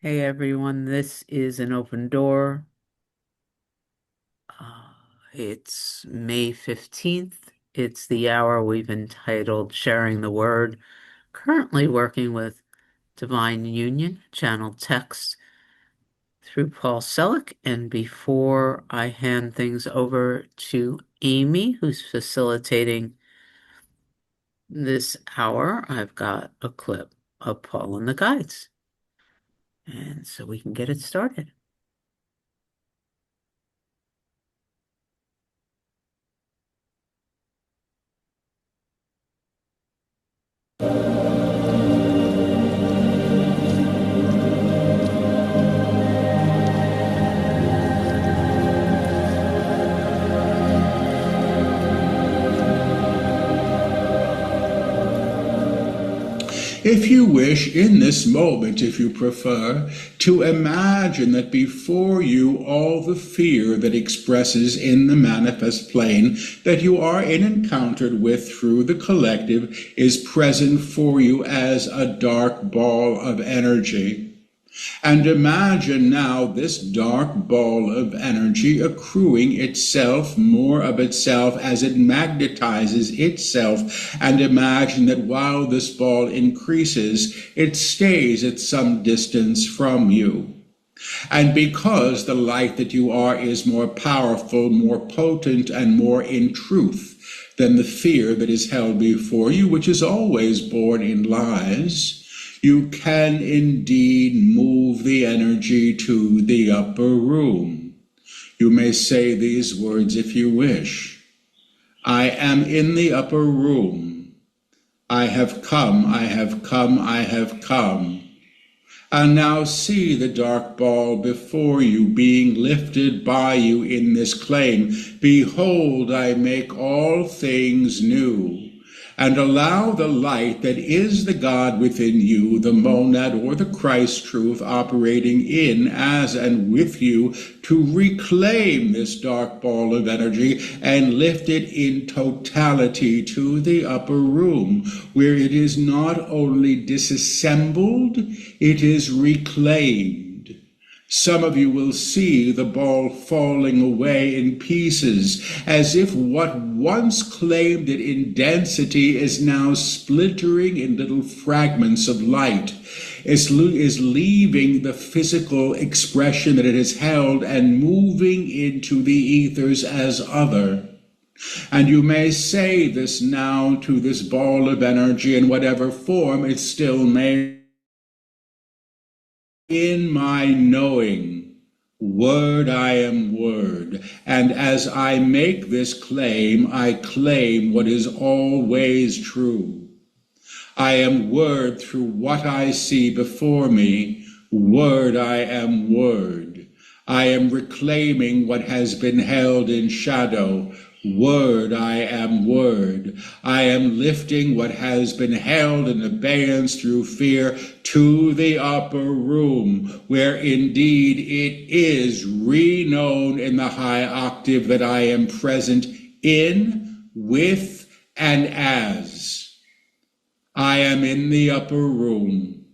Hey everyone, this is an open door. It's May 15th. It's the hour we've entitled Sharing the Word. Currently working with Divine Union, channel text through Paul Selig. And before I hand things over to Amy, who's facilitating this hour, I've got a clip of Paul and the Guides. And so we can get it started. If you wish, in this moment, if you prefer, to imagine that before you all the fear that expresses in the manifest plane that you are encountered with through the collective is present for you as a dark ball of energy. And imagine now this dark ball of energy accruing itself, more of itself, as it magnetizes itself. And imagine that while this ball increases, it stays at some distance from you. And because the light that you are is more powerful, more potent, and more in truth than the fear that is held before you, which is always born in lies, you can indeed move the energy to the upper room. You may say these words if you wish. I am in the upper room. I have come, I have come, I have come. And now see the dark ball before you being lifted by you in this claim. Behold, I make all things new. And allow the light that is the God within you, the monad or the Christ truth operating in, as, and with you, to reclaim this dark ball of energy and lift it in totality to the upper room, where it is not only disassembled, it is reclaimed. Some of you will see the ball falling away in pieces, as if what once claimed it in density is now splintering in little fragments of light, is leaving the physical expression that it has held and moving into the ethers as other. And you may say this now to this ball of energy in whatever form it still may. In my knowing, word I am word, and as I make this claim, I claim what is always true. I am word through what I see before me, word I am word. I am reclaiming what has been held in shadow, word I am word. I am lifting what has been held in abeyance through fear to the upper room, where indeed it is reknown in the high octave that I am present in, with, and as. I am in the upper room.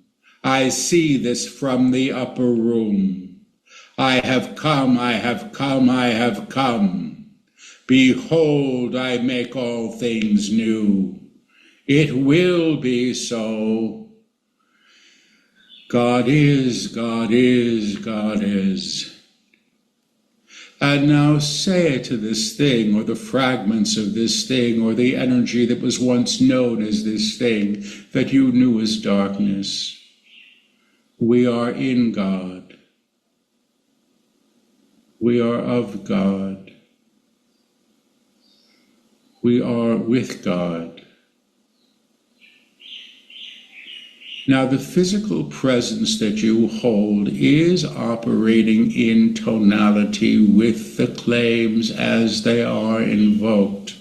I see this from the upper room. I have come, I have come, I have come. Behold, I make all things new. It will be so. God is, God is, God is. And now say to this thing, or the fragments of this thing, or the energy that was once known as this thing, that you knew as darkness. We are in God. We are of God. We are with God. Now, the physical presence that you hold is operating in tonality with the claims as they are invoked.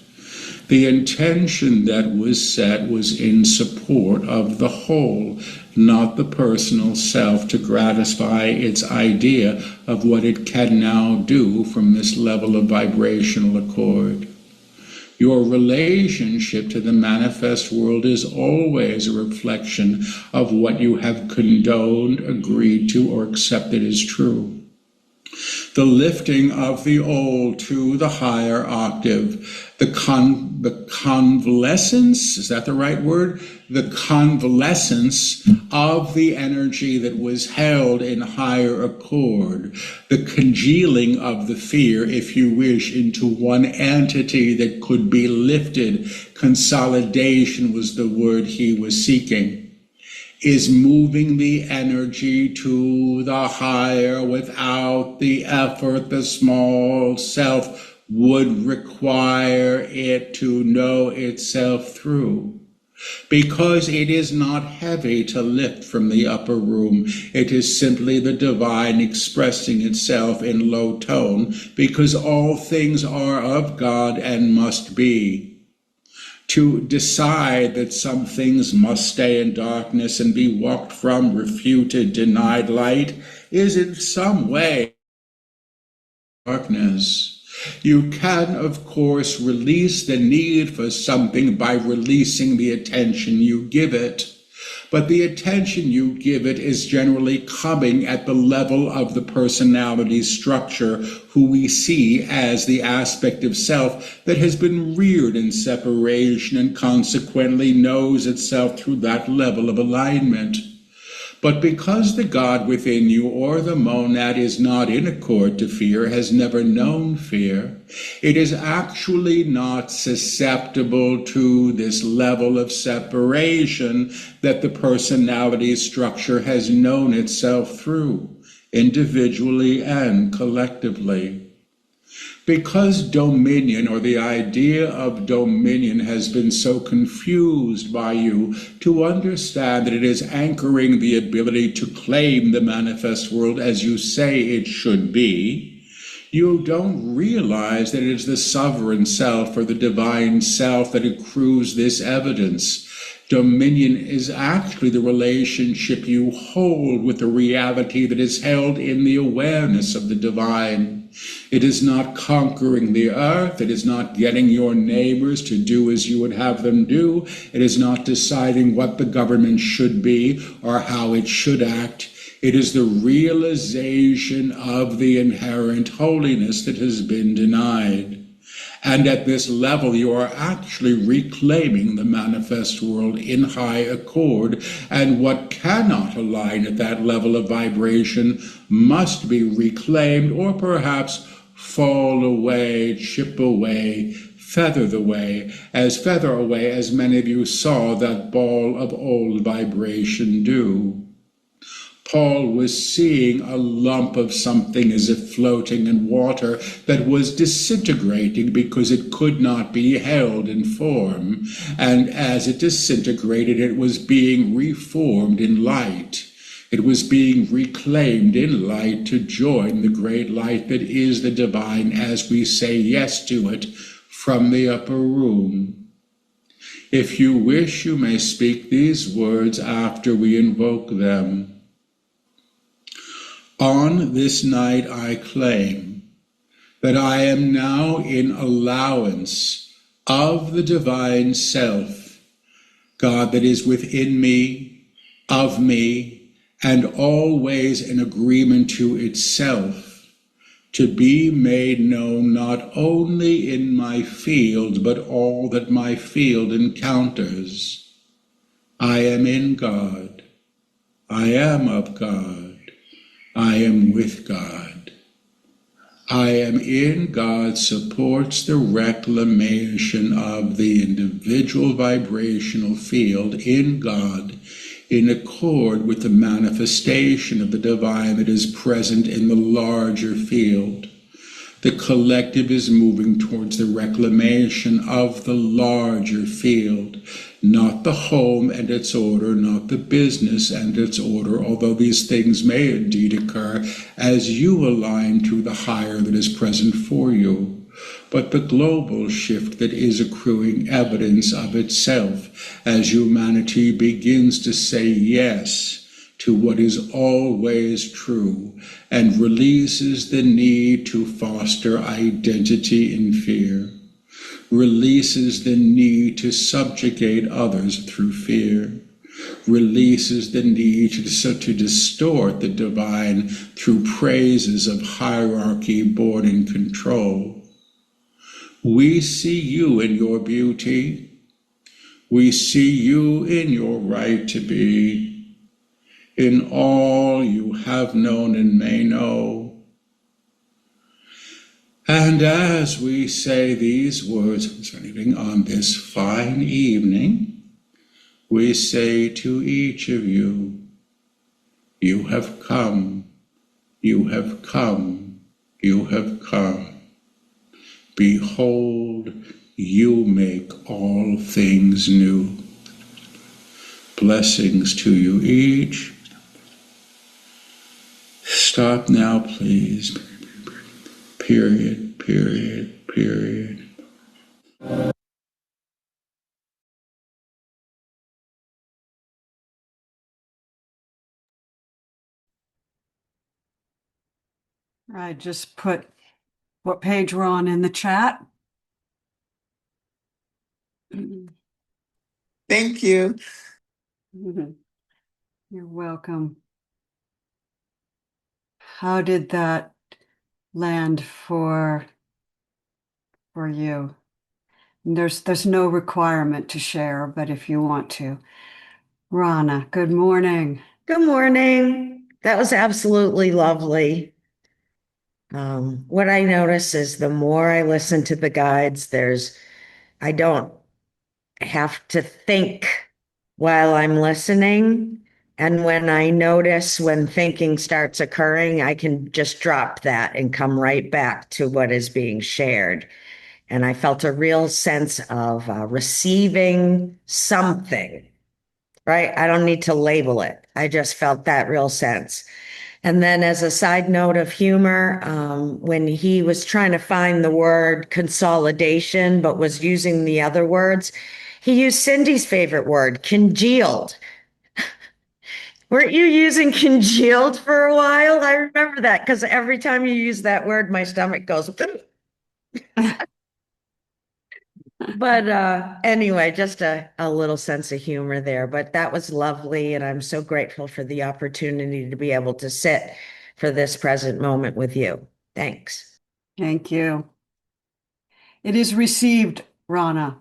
The intention that was set was in support of the whole, not the personal self to gratify its idea of what it can now do from this level of vibrational accord. Your relationship to the manifest world is always a reflection of what you have condoned, agreed to, or accepted as true. The lifting of the old to the higher octave, the convalescence, is that the right word? The convalescence of the energy that was held in higher accord, the congealing of the fear, if you wish, into one entity that could be lifted. Consolidation was the word he was seeking. Is moving the energy to the higher without the effort the small self would require it to know itself through. Because it is not heavy to lift from the upper room, it is simply the divine expressing itself in low tone, because all things are of God and must be. To decide that some things must stay in darkness and be walked from, refuted, denied light, is in some way darkness. You can, of course, release the need for something by releasing the attention you give it. But the attention you give it is generally coming at the level of the personality structure, who we see as the aspect of self that has been reared in separation and consequently knows itself through that level of alignment. But because the God within you, or the monad, is not in accord to fear, has never known fear, it is actually not susceptible to this level of separation that the personality structure has known itself through, individually and collectively. Because dominion, or the idea of dominion, has been so confused by you to understand that it is anchoring the ability to claim the manifest world as you say it should be, you don't realize that it is the sovereign self or the divine self that accrues this evidence. Dominion is actually the relationship you hold with the reality that is held in the awareness of the divine. It is not conquering the earth. It is not getting your neighbors to do as you would have them do. It is not deciding what the government should be or how it should act. It is the realization of the inherent holiness that has been denied. And at this level, you are actually reclaiming the manifest world in high accord, and what cannot align at that level of vibration must be reclaimed, or perhaps fall away, chip away, feather away, as many of you saw that ball of old vibration do. Paul was seeing a lump of something as if floating in water that was disintegrating because it could not be held in form, and as it disintegrated, it was being reformed in light. It was being reclaimed in light to join the great light that is the divine as we say yes to it from the upper room. If you wish, you may speak these words after we invoke them. On this night I claim that I am now in allowance of the divine self, God that is within me, of me, and always in agreement to itself, to be made known not only in my field, but all that my field encounters. I am in God. I am of God. I am with God. I am in God supports the reclamation of the individual vibrational field in God in accord with the manifestation of the divine that is present in the larger field. The collective is moving towards the reclamation of the larger field, not the home and its order, not the business and its order, although these things may indeed occur as you align to the higher that is present for you, but the global shift that is accruing evidence of itself as humanity begins to say yes to what is always true, and releases the need to foster identity in fear. releases the need to subjugate others through fear, releases the need to distort the divine through praises of hierarchy, board, and control. We see you in your beauty. We see you in your right to be, in all you have known and may know. And as we say these words on this fine evening, we say to each of you, you have come, you have come, you have come. Behold, you make all things new. Blessings to you each. Stop now, please. Period, period, period. I just put what page we're on in the chat. Thank you. You're welcome. How did that land for you? There's no requirement to share, but if you want to. Rana, good morning. Good morning. That was absolutely lovely. What I notice is the more I listen to the guides, I don't have to think while I'm listening. And when I notice when thinking starts occurring, I can just drop that and come right back to what is being shared. And I felt a real sense of receiving something, right? I don't need to label it. I just felt that real sense. And then, as a side note of humor, when he was trying to find the word consolidation, but was using the other words, he used Cindy's favorite word, congealed. Weren't you using congealed for a while? I remember that because every time you use that word, my stomach goes. But anyway, just a little sense of humor there. But that was lovely. And I'm so grateful for the opportunity to be able to sit for this present moment with you. Thanks. Thank you. It is received, Rana.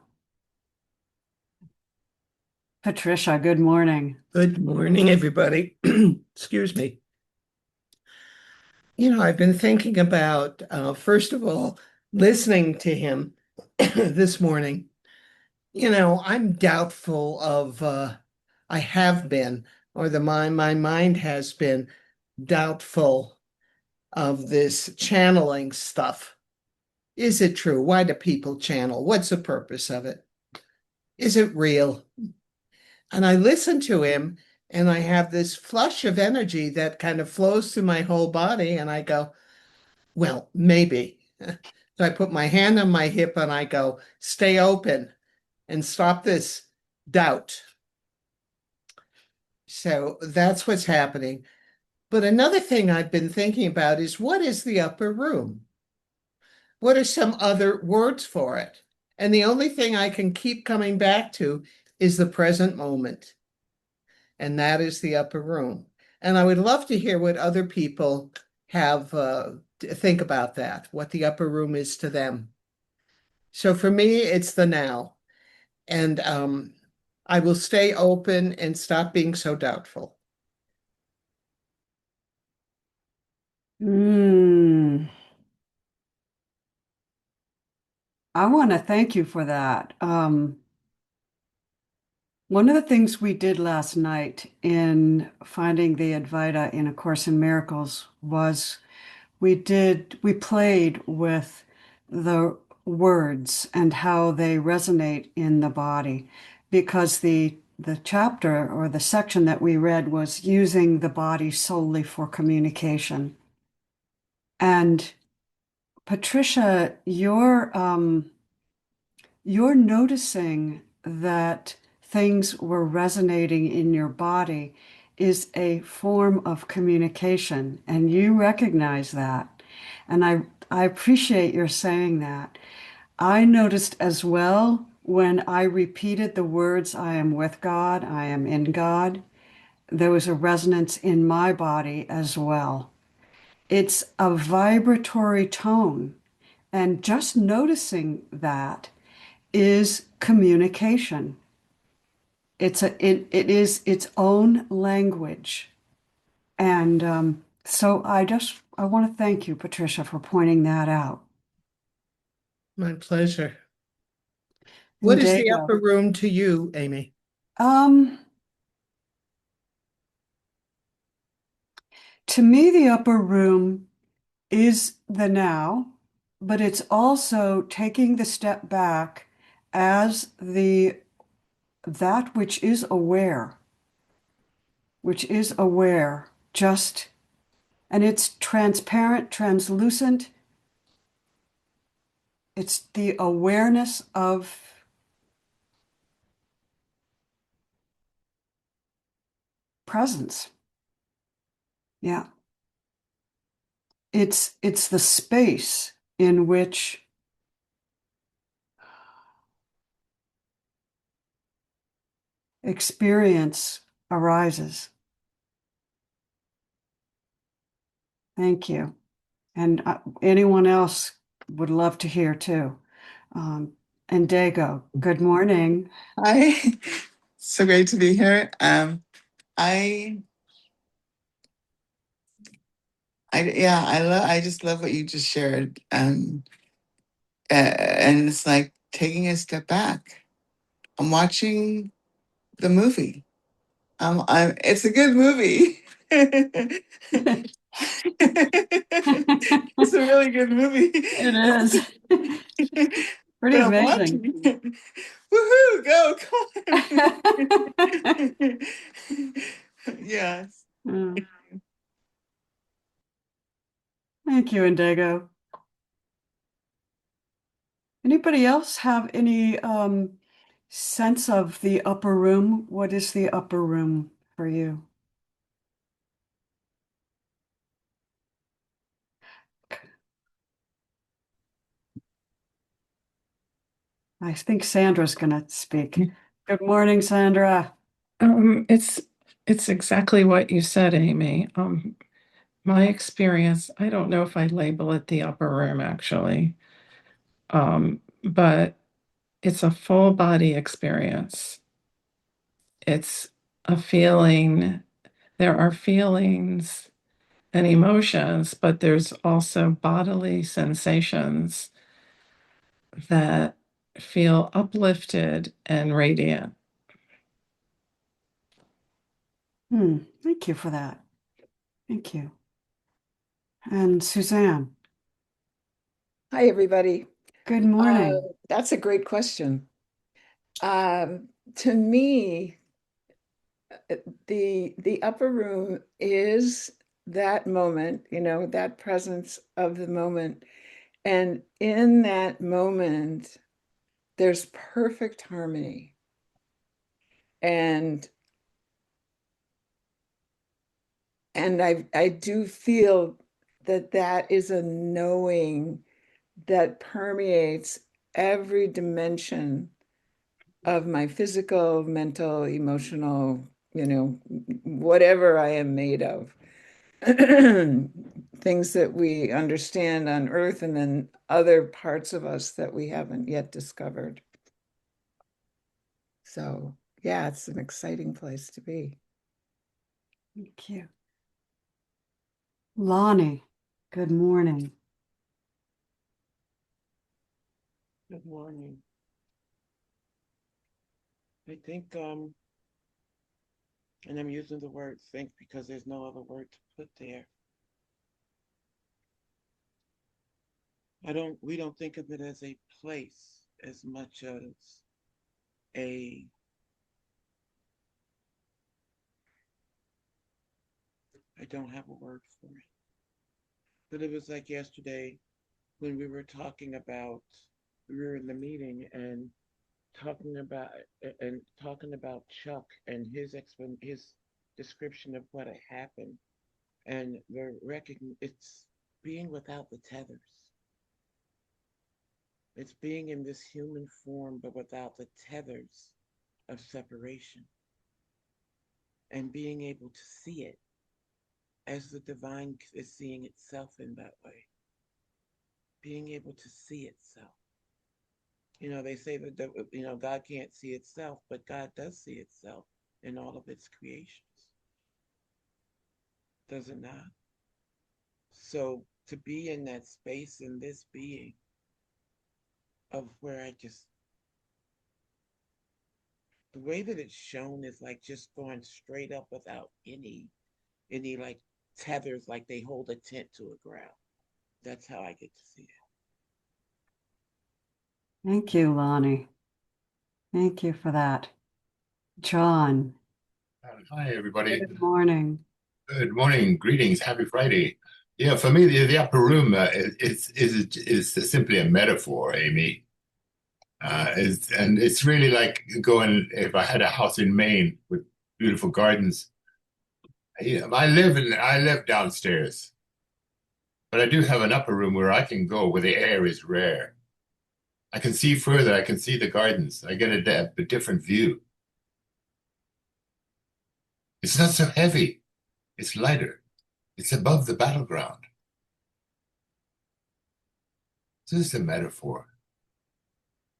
Patricia, good morning. Good morning, everybody. Excuse me. I've been thinking about, first of all, listening to him this morning. I'm doubtful of, I have been, or my mind has been doubtful of this channeling stuff. Is it true? Why do people channel? What's the purpose of it? Is it real? And I listen to him and I have this flush of energy that kind of flows through my whole body. And I go, well, maybe. So I put my hand on my hip and I go, stay open and stop this doubt. So that's what's happening. But another thing I've been thinking about is, what is the upper room? What are some other words for it? And the only thing I can keep coming back to is the present moment. And that is the upper room. And I would love to hear what other people have think about that, what the upper room is to them. So for me, it's the now. And I will stay open and stop being so doubtful. I want to thank you for that. One of the things we did last night in finding the Advaita in A Course in Miracles was we played with the words and how they resonate in the body, because the chapter or the section that we read was using the body solely for communication. And Patricia, you're noticing that things were resonating in your body is a form of communication, and you recognize that. And I appreciate your saying that. I noticed as well when I repeated the words, I am with God, I am in God, there was a resonance in my body as well. It's a vibratory tone. And just noticing that is communication. It is its own language. And so I want to thank you, Patricia, for pointing that out. My pleasure. And What is the Dago, upper room to you, Amy? um, to me, the upper room is the now, but it's also taking the step back as the that which is aware, just, and it's transparent, translucent. It's the awareness of presence. Yeah. It's the space in which experience arises. Thank you. And anyone else would love to hear too. Um, and Dago, good morning. Hi, so great to be here. I, yeah, I just love what you just shared. And it's like taking a step back. I'm watching the movie. It's a good movie. It's a really good movie. It is. Pretty But I'm amazing. watching it. Woohoo, go, come on. Yes. Mm. Thank you, Indigo. Anybody else have any sense of the upper room? What is the upper room for you? I think Sandra's going to speak. Good morning, Sandra. It's exactly what you said, Amy. My experience, I don't know if I label it the upper room actually, but it's a full body experience. It's a feeling, there are feelings and emotions, but there's also bodily sensations that feel uplifted and radiant. Thank you for that. Thank you. And Suzanne, Hi, everybody. good morning. That's a great question. To me, the upper room is that moment, that presence of the moment. And in that moment, there's perfect harmony. And I do feel that that is a knowing that permeates every dimension of my physical, mental, emotional, whatever I am made of. Things that we understand on Earth and then other parts of us that we haven't yet discovered. So, yeah, it's an exciting place to be. Thank you. Lonnie, good morning. Good morning. I think, and I'm using the word think because there's no other word to put there. We don't think of it as a place as much as a, I don't have a word for it. But it was like yesterday when we were in the meeting and talking about talking about Chuck and his description of what had happened, and it's being without the tethers. It's being in this human form, but without the tethers of separation, and being able to see it as the divine is seeing itself in that way, being able to see itself. They say that God can't see itself, but God does see itself in all of its creations, does it not? So to be in that space in this being of where I just, the way that it's shown is like just going straight up without any like tethers, like they hold a tent to a ground. That's how I get to see it. Thank you, Lonnie. Thank you for that. John, Hi, everybody. good morning. Good morning. Greetings. Happy Friday. Yeah, for me, the upper room is simply a metaphor, Amy. And it's really like going, if I had a house in Maine with beautiful gardens. I live downstairs, but I do have an upper room where I can go where the air is rare. I can see further. I can see the gardens. I get a different view. It's not so heavy. It's lighter. It's above the battleground. This is a metaphor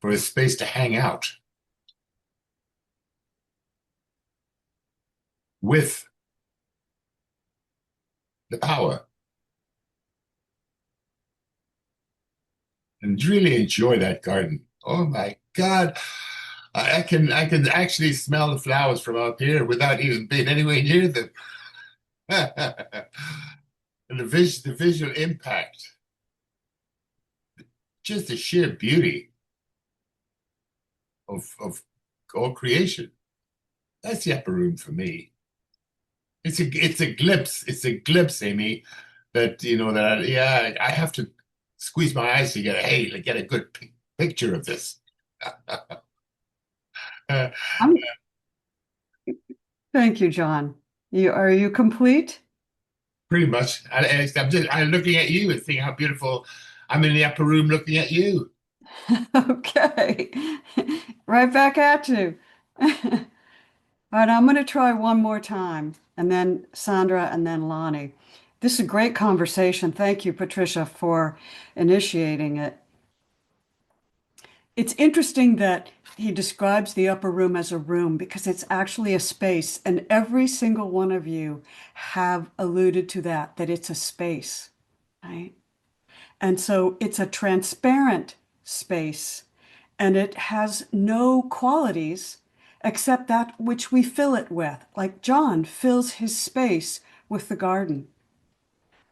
for a space to hang out with the power and really enjoy that garden. Oh my God. I can actually smell the flowers from up here without even being anywhere near them. And the visual impact, just the sheer beauty of all creation. That's the upper room for me. It's a glimpse. It's a glimpse, Amy, that I have to squeeze my eyes to get a good picture of this. Uh, I'm- Thank you, John. Are you complete? Pretty much. I'm looking at you and seeing how beautiful. I'm in the upper room looking at you. Okay. Right back at you. All right, I'm going to try one more time, and then Sandra, and then Lonnie. This is a great conversation. Thank you, Patricia, for initiating it. It's interesting that he describes the upper room as a room because it's actually a space, and every single one of you have alluded to that it's a space, right? And so it's a transparent space, and it has no qualities except that which we fill it with. Like John fills his space with the garden.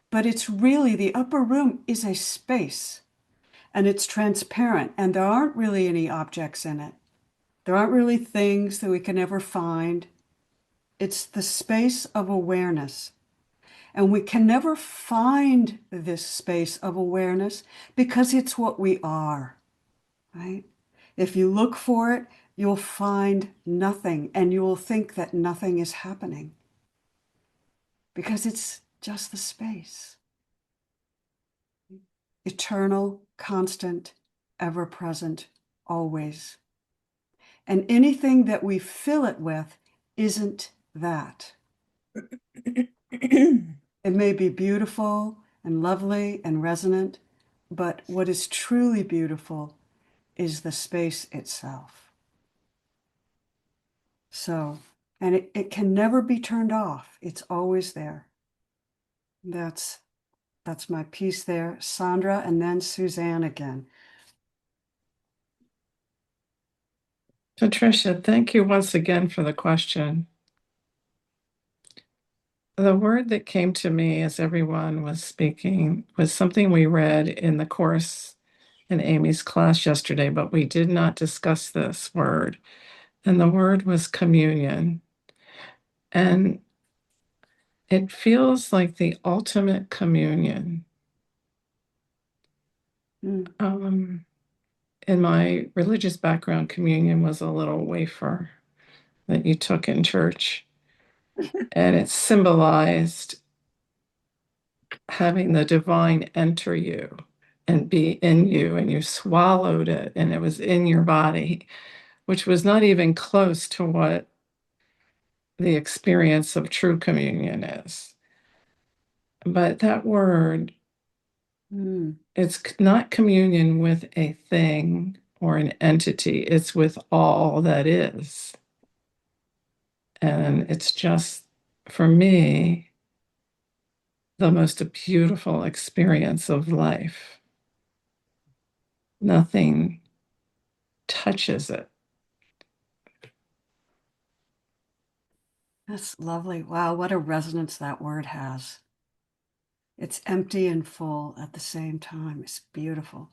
But it's really, the upper room is a space, and it's transparent, and there aren't really any objects in it. There aren't really things that we can ever find. It's the space of awareness. And we can never find this space of awareness because it's what we are, right? If you look for it, you'll find nothing, and you will think that nothing is happening because it's just the space. Eternal, constant, ever present, always. And anything that we fill it with isn't that. It may be beautiful and lovely and resonant, but what is truly beautiful is the space itself. So, and it can never be turned off. It's always there. That's my piece there. Sandra, and then Suzanne again. Patricia, thank you once again for the question. The word that came to me as everyone was speaking was something we read in the course in Amy's class yesterday, but we did not discuss this word. And the word was communion. And it feels like the ultimate communion. Mm. In my religious background, communion was a little wafer that you took in church. And it symbolized having the divine enter you and be in you, and you swallowed it and it was in your body, which was not even close to what the experience of true communion is. But that word, it's not communion with a thing or an entity, it's with all that is. And it's just, for me, the most beautiful experience of life. Nothing touches it. That's lovely. Wow, what a resonance that word has. It's empty and full at the same time. It's beautiful.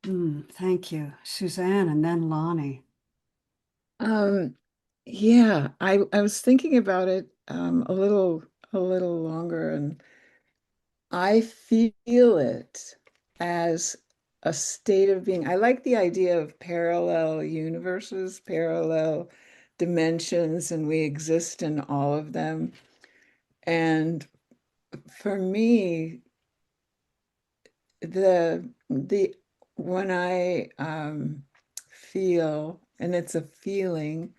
Thank you, Suzanne, and then Lonnie. Yeah, I was thinking about it a little longer, and I feel it as a state of being. I like the idea of parallel universes, parallel dimensions, and we exist in all of them. And for me, the when I feel, and it's a feeling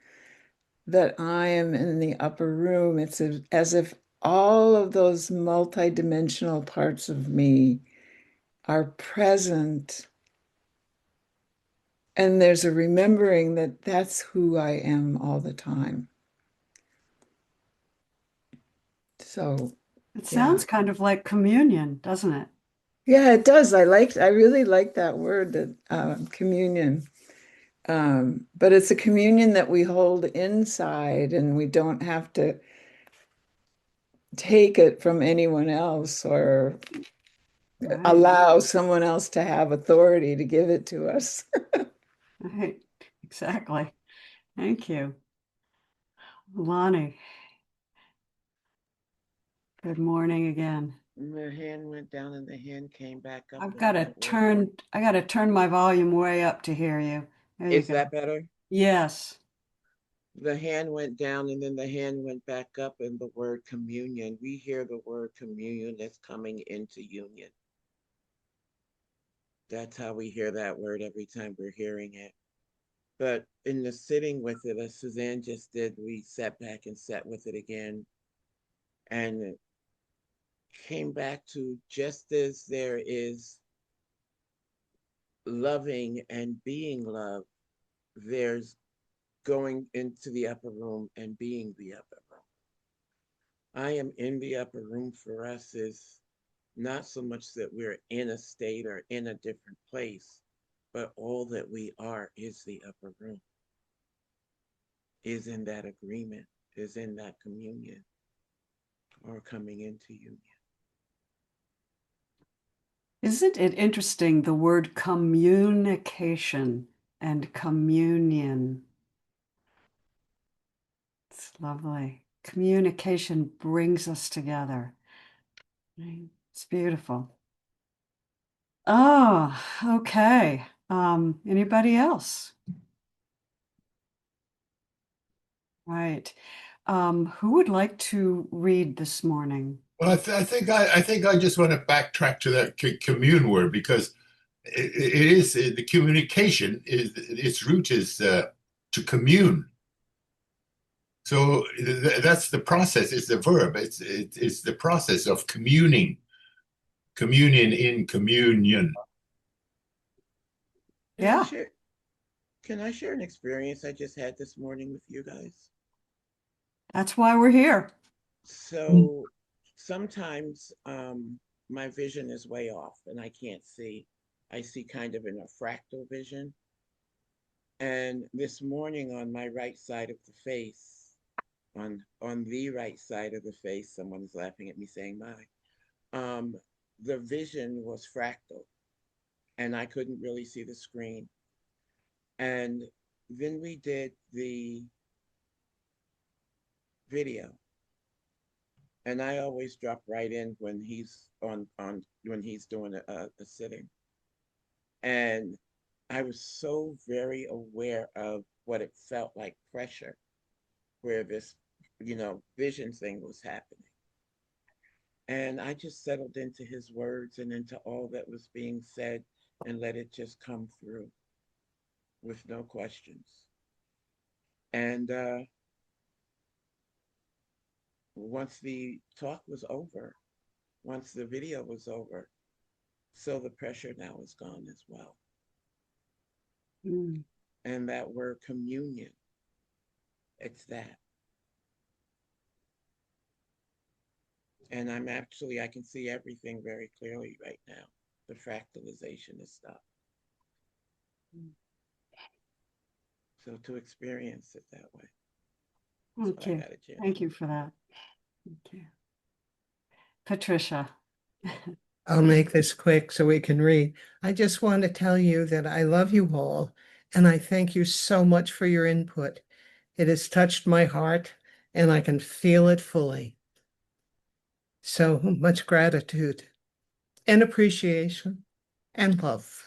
that I am in the upper room, it's as if all of those multidimensional parts of me are present. And there's a remembering that that's who I am all the time. So, It yeah. sounds kind of like communion, doesn't it? Yeah, it does. I really like that word, that communion. But it's a communion that we hold inside, and we don't have to take it from anyone else or Right, allow someone else to have authority to give it to us. right, exactly. Thank you, Lonnie. Good morning again. The hand went down and the hand came back up I've and got to that word. turn, I got to turn my volume way up to hear you. There you Is go. that better? Yes. The hand went down and then the hand went back up and the word communion. We hear the word communion as coming into union. That's how we hear that word every time we're hearing it. But in the sitting with it, as Suzanne just did, we sat back and sat with it again and came back to, just as there is loving and being love, there's going into the upper room and being the upper room. I am in the upper room for us is not so much that we're in a state or in a different place, but all that we are is the upper room, is in that agreement, is in that communion or coming into union. Isn't it interesting, the word communication and communion? It's lovely. Communication brings us together. Right? It's beautiful. Oh, okay. Anybody else? Right. Who would like to read this morning? Well, I think I just want to backtrack to that commune word because it is the communication is its root is to commune. So that's the process. It's the verb. It's the process of communing, communion in communion. Can I Yeah, share can I share an experience I just had this morning with you guys? that's why we're here. So sometimes my vision is way off and I can't see. I see kind of in a fractal vision. And this morning on my right side of the face, on the right side of the face, someone's laughing at me saying my, the vision was fractal and I couldn't really see the screen. And then we did the video and I always drop right in when he's on when he's doing a sitting. And I was so very aware of what it felt like pressure, where this, vision thing was happening. And I just settled into his words and into all that was being said and let it just come through with no questions. And once the talk was over, once the video was over, so the pressure now is gone as well. Mm. And that word communion, it's that. And I can see everything very clearly right now. The fractalization is stopped. So to experience it that way. Okay. Thank you for that. Okay. Patricia. I'll make this quick so we can read. I just want to tell you that I love you all, and I thank you so much for your input. It has touched my heart, and I can feel it fully. So much gratitude and appreciation and love.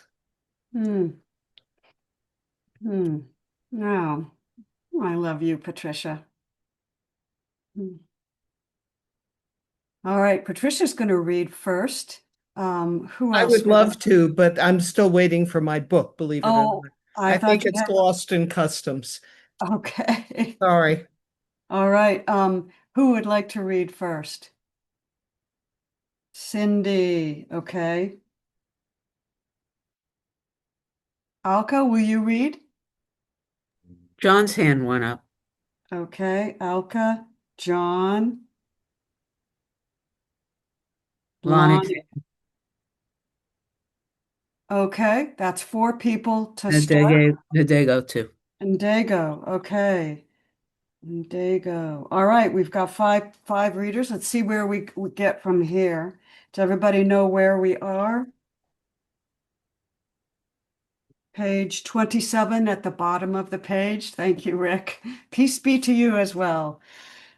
Hmm. Hmm. No, I love you, Patricia. Hmm. All right, Patricia's going to read first. Who I else? would love to, but I'm still waiting for my book, believe it or Oh, not. I I thought think you it's had. lost in customs. Okay. Sorry. All right. Who would like to read first? Cindy. Okay. Alka, will you read? John's hand went up. Okay. Alka, John, Lonnie, Lonnie. Okay, that's 4 people to start. Nadego too. And Dago. Okay. And Dago. All right, we've got five readers. Let's see where we get from here. Does everybody know where we are? Page 27 at the bottom of the page. Thank you, Rick. Peace be to you as well.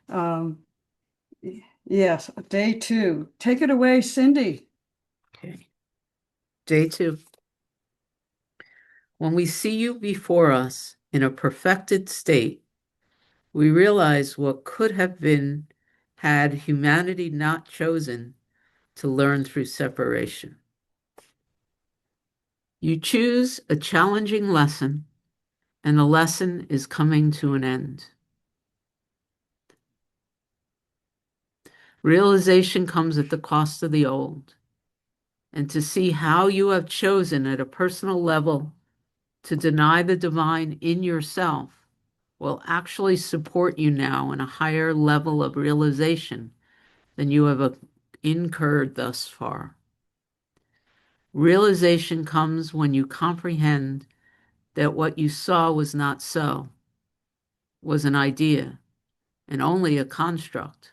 Um, yes, day 2. Take it away, Cindy. Okay. Day 2. When we see you before us in a perfected state, we realize what could have been had humanity not chosen to learn through separation. You choose a challenging lesson, and the lesson is coming to an end. Realization comes at the cost of the old, and to see how you have chosen at a personal level to deny the divine in yourself will actually support you now in a higher level of realization than you have incurred thus far. Realization comes when you comprehend that what you saw was not so, was an idea, and only a construct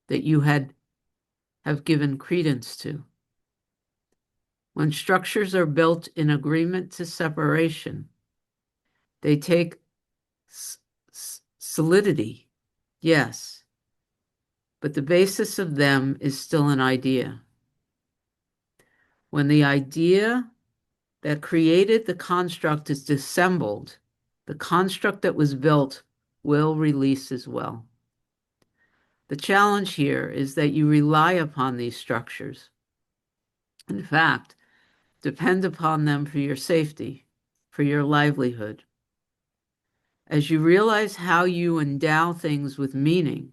that you have given credence to. When structures are built in agreement to separation, they take solidity, yes, but the basis of them is still an idea. When the idea that created the construct is dissembled, the construct that was built will release as well. The challenge here is that you rely upon these structures. In fact, depend upon them for your safety, for your livelihood. As you realize how you endow things with meaning,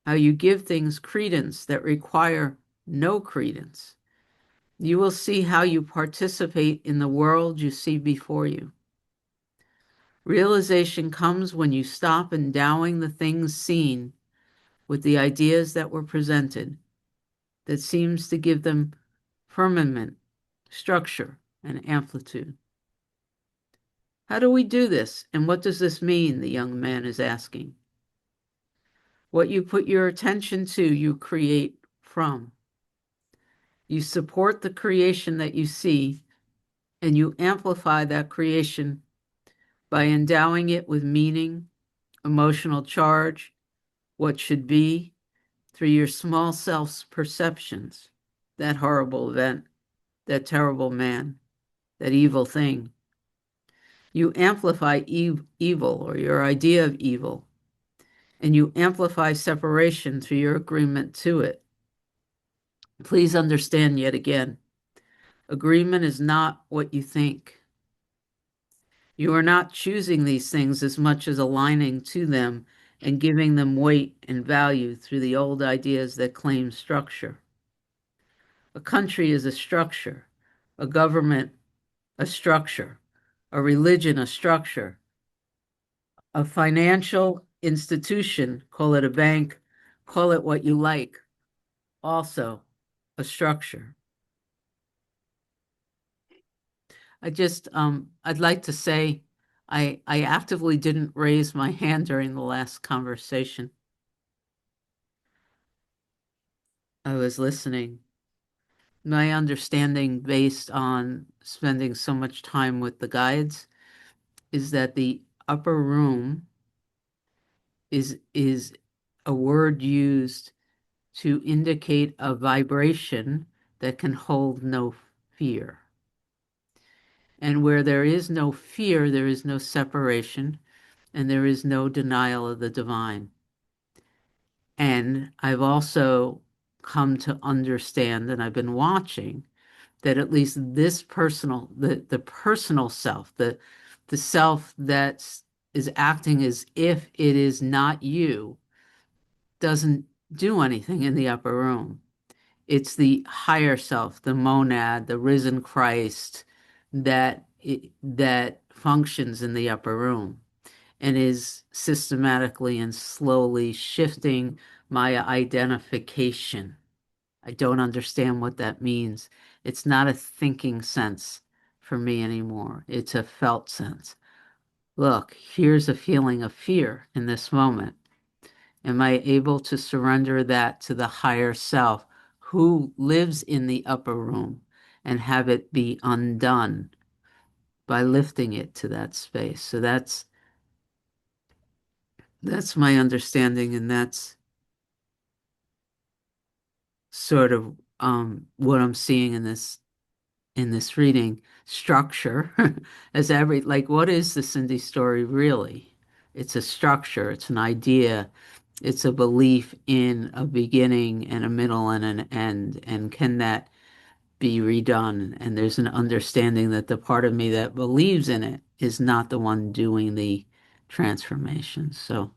how you give things credence that require no credence, you will see how you participate in the world you see before you. Realization comes when you stop endowing the things seen with the ideas that were presented, that seems to give them firmament, structure, and amplitude. How do we do this, and what does this mean? The young man is asking. What you put your attention to, you create from. You support the creation that you see, and you amplify that creation by endowing it with meaning, emotional charge, what should be, through your small self's perceptions, that horrible event, that terrible man, that evil thing. You amplify evil or your idea of evil, and you amplify separation through your agreement to it. Please understand yet again, agreement is not what you think. You are not choosing these things as much as aligning to them and giving them weight and value through the old ideas that claim structure. A country is a structure, a government, a structure, a religion, a structure, a financial institution, call it a bank, call it what you like, also a structure. I'd like to say I actively didn't raise my hand during the last conversation. I was listening. My understanding, based on spending so much time with the guides, is that the upper room is a word used to indicate a vibration that can hold no fear. And where there is no fear, there is no separation, and there is no denial of the divine. And I've also come to understand, and I've been watching, that at least this personal, the personal self, the self that is acting as if it is not you, doesn't do anything in the upper room. It's the higher self, the monad, the risen Christ that functions in the upper room and is systematically and slowly shifting my identification. I don't understand what that means. It's not a thinking sense for me anymore. It's a felt sense. Look, here's a feeling of fear in this moment. Am I able to surrender that to the higher self who lives in the upper room and have it be undone by lifting it to that space? So that's my understanding, and that's sort of what I'm seeing in this reading. Structure as every like what is the Cindy story really? It's a structure, it's an idea, it's a belief in a beginning and a middle and an end. And can that be redone? And there's an understanding that the part of me that believes in it is not the one doing the transformation. So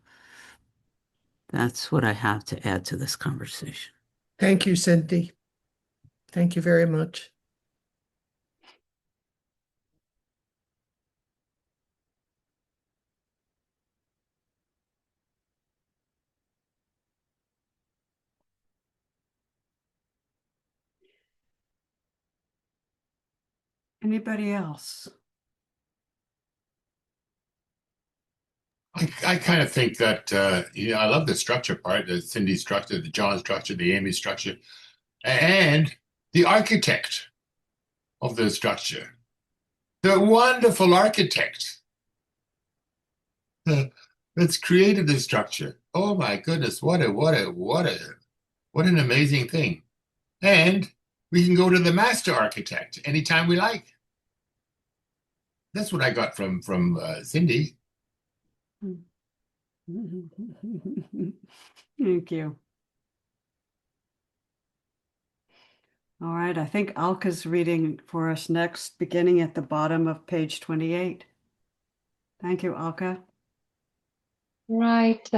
that's what I have to add to this conversation. Thank you, Cindy. Thank you very much. Anybody else? I kind of think that I love the structure part, the Cindy structure, the John structure, the Amy structure, and the architect of the structure, the wonderful architect that's created this structure. Oh my goodness, what an amazing thing. And we can go to the master architect anytime we like. That's what I got from Cindy. Thank you. All right, I think Alka's reading for us next, beginning at the bottom of page 28. Thank you, Alka. Right.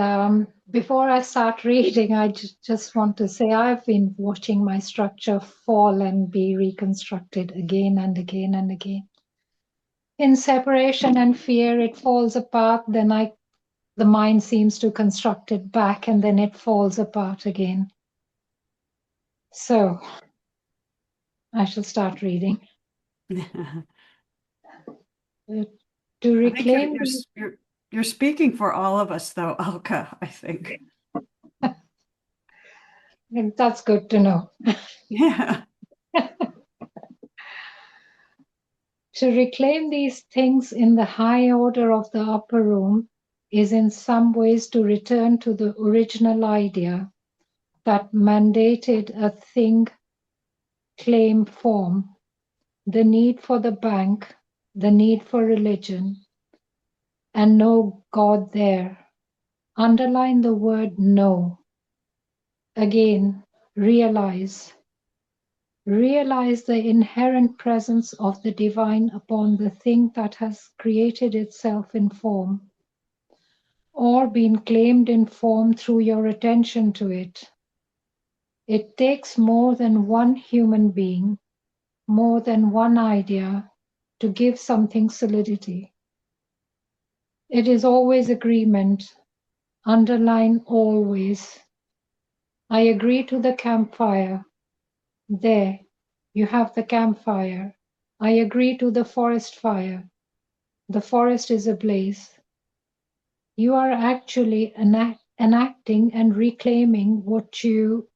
Before I start reading, I just want to say I've been watching my structure fall and be reconstructed again and again and again. In separation and fear, it falls apart. Then the mind seems to construct it back, and then it falls apart again. So I shall start reading. To I think reclaim. you're speaking for all of us, though, Alka, I think. That's good to know. Yeah. To reclaim these things in the high order of the upper room is in some ways to return to the original idea that mandated a thing claim form, the need for the bank, the need for religion, and no God there. Underline the word no. Again, realize Realize the inherent presence of the divine upon the thing that has created itself in form, or been claimed in form through your attention to it. It takes more than one human being, more than one idea, to give something solidity. It is always agreement. Underline always. I agree to the campfire. There, you have the campfire. I agree to the forest fire. The forest is ablaze. You are actually enacting and reclaiming what you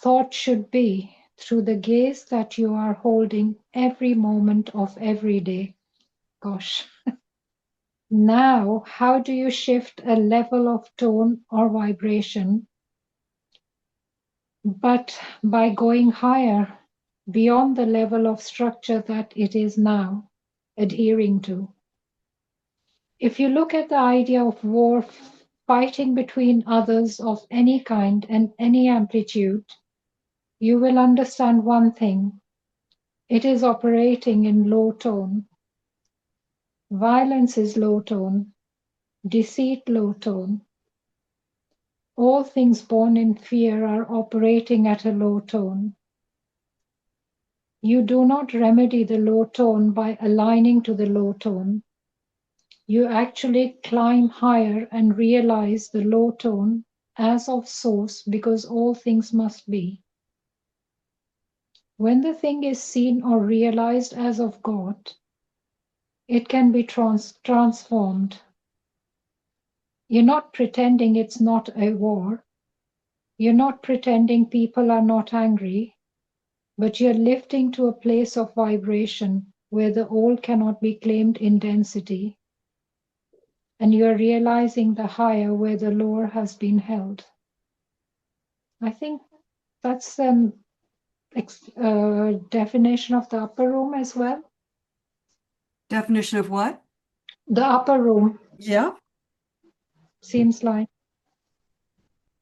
thought should be through the gaze that you are holding every moment of every day. Gosh. Now, how do you shift a level of tone or vibration? But by going higher, beyond the level of structure that it is now adhering to. If you look at the idea of war, fighting between others of any kind and any amplitude, you will understand one thing. It is operating in low tone. Violence is low tone, deceit low tone. All things born in fear are operating at a low tone. You do not remedy the low tone by aligning to the low tone. You actually climb higher and realize the low tone as of source because all things must be. When the thing is seen or realized as of God, it can be transformed. You're not pretending it's not a war. You're not pretending people are not angry, but you're lifting to a place of vibration where the old cannot be claimed in density, and you're realizing the higher where the lower has been held. I think that's an definition of the upper room as well. Definition of what? The upper room. Yeah. Seems like.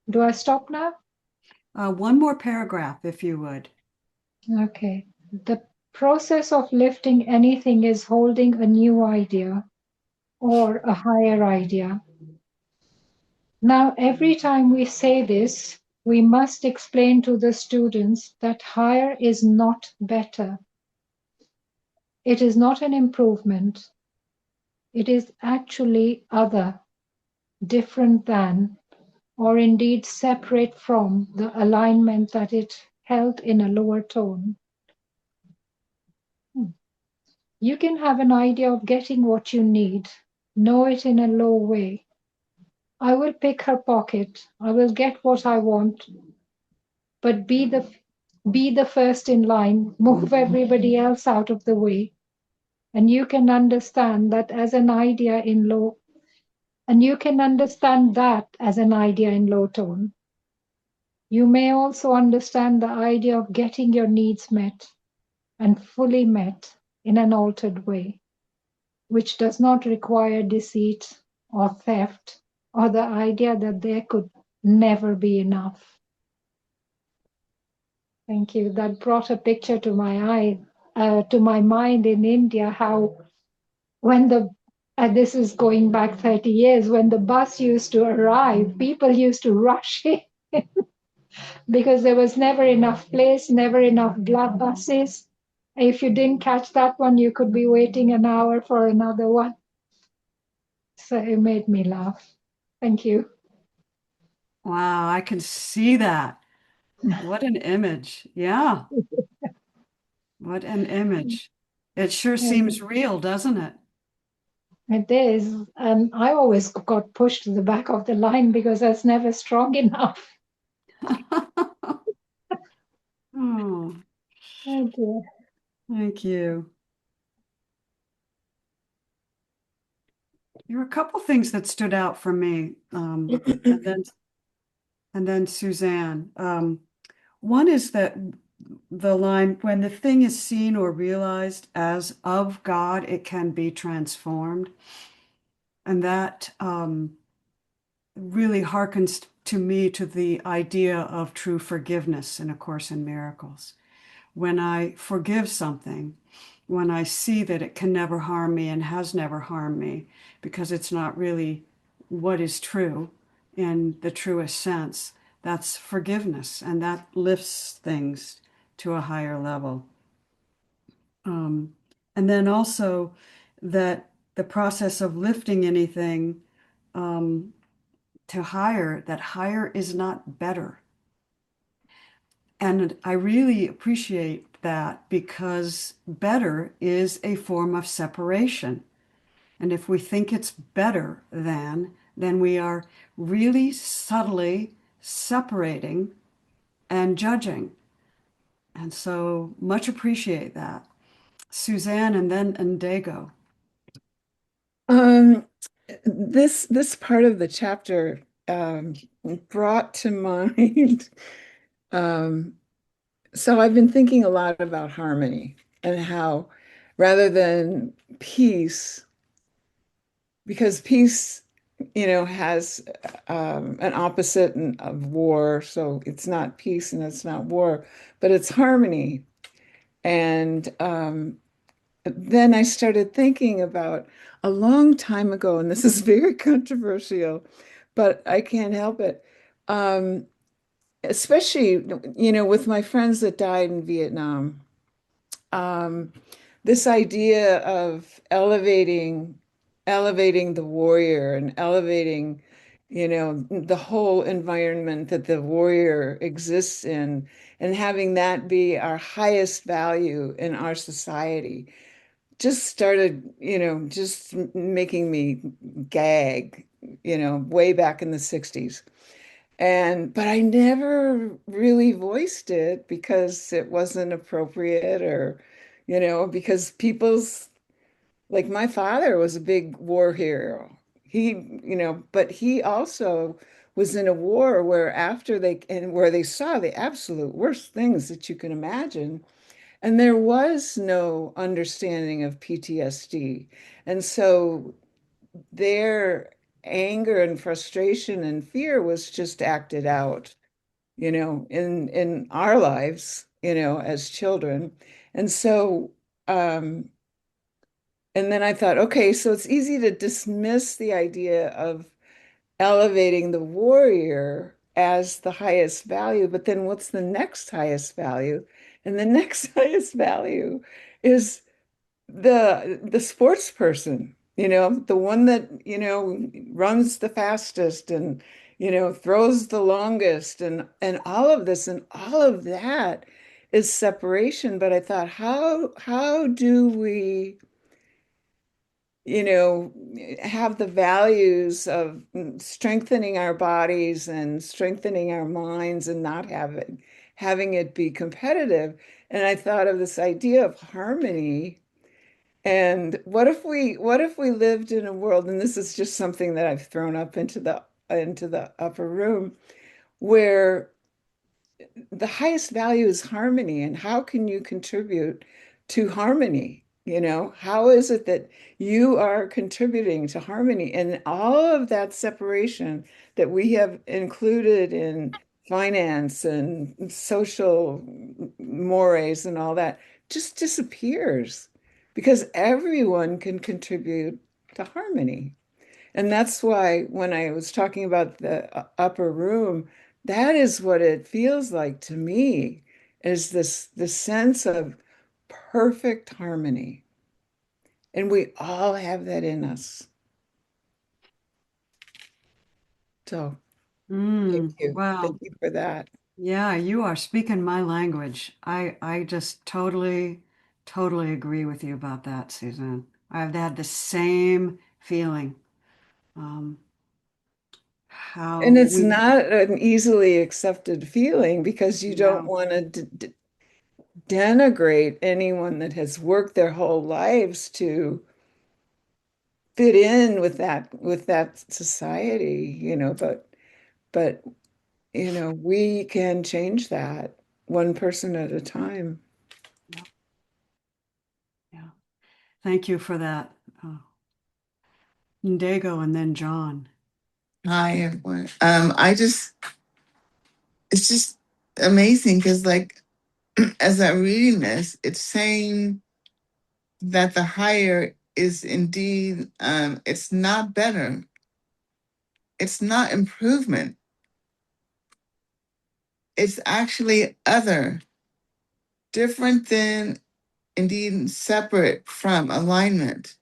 Do I stop now? One more paragraph, if you would. Okay. The process of lifting anything is holding a new idea or a higher idea. Now, every time we say this, we must explain to the students that higher is not better. It is not an improvement. It is actually other, different than, or indeed separate from the alignment that it held in a lower tone. You can have an idea of getting what you need, know it in a low way. I will pick her pocket. I will get what I want, but be the first in line, move everybody else out of the way. And you can understand that as an idea in low, and you can understand that as an idea in low tone. You may also understand the idea of getting your needs met and fully met in an altered way, which does not require deceit or theft or the idea that there could never be enough. Thank you. That brought a picture to to my mind in India, how when this is going back 30 years, when the bus used to arrive, people used to rush in because there was never enough place, never enough buses. If you didn't catch that one, you could be waiting an hour for another one. So it made me laugh. Thank you. Wow, I can see that. What an image. Yeah, what an image. It sure And seems real, doesn't it? it is. And I always got pushed to the back of the line because I was never strong enough. Oh, Oh dear. thank you. There were a couple things that stood out for me, and then Suzanne. One is that the line, when the thing is seen or realized as of God, it can be transformed. And that really harkens to me to the idea of true forgiveness in A Course in Miracles, when I forgive something, when I see that it can never harm me and has never harmed me, because it's not really what is true in the truest sense, that's forgiveness, and that lifts things to a higher level. Um, and then also that the process of lifting anything um, to higher, that higher is not better. And I really appreciate that because better is a form of separation. And if we think it's better than, then we are really subtly separating and judging. And so much appreciate that. Suzanne and then Dago. Um, this part of the chapter brought to mind. um, so I've been thinking a lot about harmony and how, rather than peace, because peace, has an opposite of war. So it's not peace and it's not war, but it's harmony. And then I started thinking about a long time ago, and this is very controversial, but I can't help it. Especially, with my friends that died in Vietnam, um, this idea of elevating the warrior and elevating, the whole environment that the warrior exists in, and having that be our highest value in our society just started, just making me gag, way back in the 60s. But I never really voiced it because it wasn't appropriate or, because like my father was a big war hero. But he also was in a war where where they saw the absolute worst things that you can imagine. And there was no understanding of PTSD. And so their anger and frustration and fear was just acted out, in our lives, as children. And so, and then I thought, okay, so it's easy to dismiss the idea of elevating the warrior as the highest value, but then what's the next highest value? And the next highest value is the sports person, the one that, runs the fastest and, throws the longest and all of this and all of that is separation. But I thought, how do we, have the values of strengthening our bodies and strengthening our minds and not having it be competitive? And I thought of this idea of harmony. And what if we lived in a world, and this is just something that I've thrown up into the upper room, where the highest value is harmony, and how can you contribute to harmony? How is it that you are contributing to harmony and all of that separation that we have included in finance and social mores and all that just disappears because everyone can contribute to harmony. And that's why when I was talking about the upper room, that is what it feels like to me, is this sense of perfect harmony. And we all have that in us. So thank you. Thank Wow. you for that. Yeah, you are speaking my language. I just totally agree with you about that, Susan. I've had the same feeling. Um, And how it's we not an easily accepted feeling because you don't know, want to denigrate anyone that has worked their whole lives to fit in with that society, but we can change that one person at a time. yeah, yeah. Thank you for that, Dago and then John. Hi, everyone. It's just amazing because, like, as I'm reading this, it's saying that the higher is indeed, it's not better. It's not improvement. It's actually other, different than, indeed separate from alignment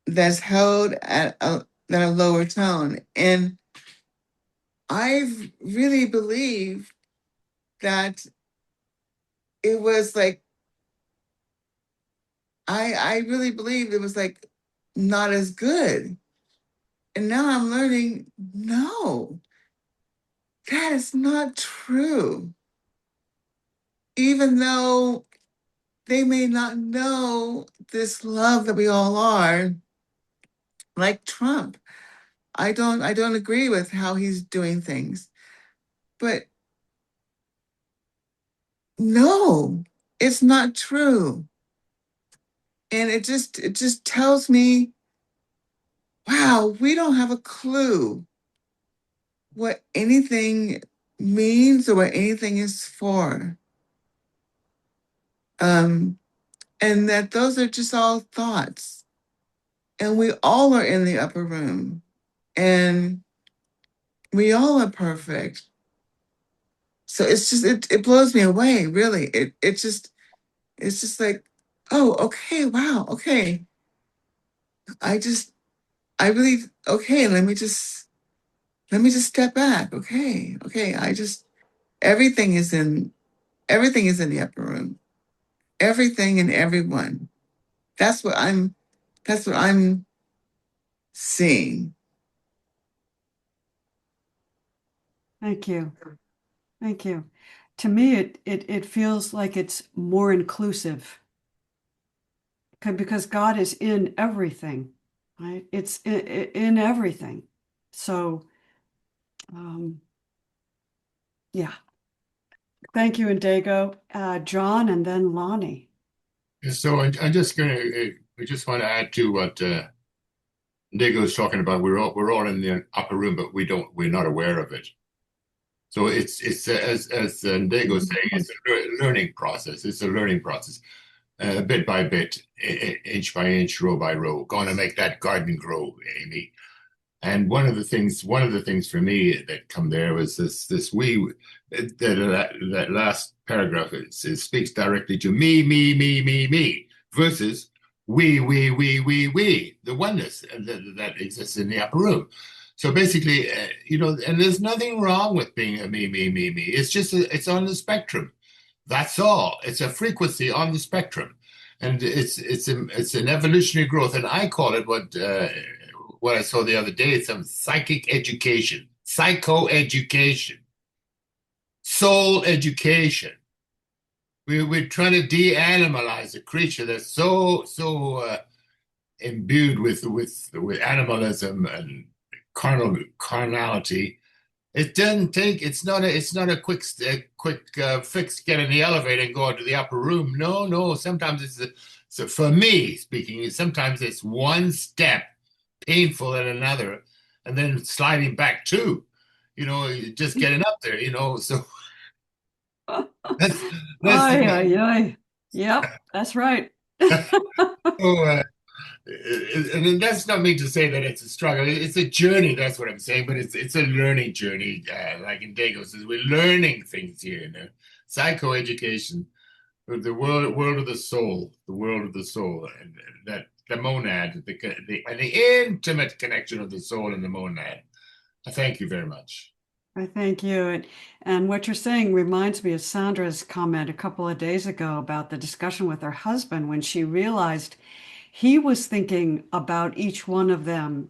that's held at a lower tone. And I've really believed that it was like, I really believed it was like not as good. And now I'm learning, no, that is not true. Even though they may not know this love that we all are, like Trump. I don't agree with how he's doing things. But no, it's not true. And it just tells me, wow, we don't have a clue what anything means or what anything is for. And that those are just all thoughts. And we all are in the upper room. And we all are perfect. So it's just it blows me away, really. It's just like, oh, okay, wow, okay. I just I really okay, let me just step back. Okay, okay. Everything is in everything is in the upper room. Everything and everyone. That's what I'm seeing. Thank you. Thank you. To me, it feels like it's more inclusive because God is in everything, right? It's in everything. So, yeah. Thank you, Indigo. John, and then Lonnie. So I'm just gonna, I just want to add to what Diego was talking about. We're all in the upper room, but we're not aware of it. So it's as Diego was saying, it's a learning process. It's a learning process, bit by bit, inch by inch, row by row. Going to make that garden grow, Amy. And one of the things for me that come there was this we that last paragraph. It speaks directly to me versus we, the oneness that exists in the upper room. So basically, and there's nothing wrong with being a me. It's just it's on the spectrum. That's all. It's a frequency on the spectrum, and it's an evolutionary growth. And I call it what I saw the other day. Some psychic education, psychoeducation, soul education. We're trying to de-animalize a creature that's so imbued with animalism and carnality. It doesn't take. It's not a quick fix. Get in the elevator and go into the upper room. No. Sometimes so for me speaking, sometimes it's one step painful than another, and then sliding back too. Just getting up there. So that's that's Ay, ay, ay. Yep, that's right. so. And that's not mean to say that it's a struggle. It's a journey. That's what I'm saying. But it's a learning journey. Like in Dago says, we're learning things here. Psychoeducation, the world of the soul, and that the monad, and the intimate connection of the soul and the monad. I thank you very much. I thank you. And what you're saying reminds me of Sandra's comment a couple of days ago about the discussion with her husband when she realized he was thinking about each one of them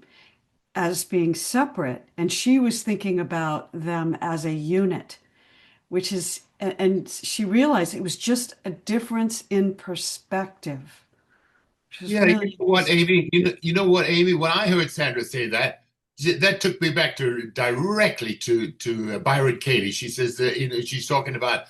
as being separate, and she was thinking about them as a unit, and she realized it was just a difference in perspective, which is Yeah, you really know what, interesting. Amy? You know what, Amy? When I heard Sandra say that, that took me back directly to Byron Katie. She says that she's talking about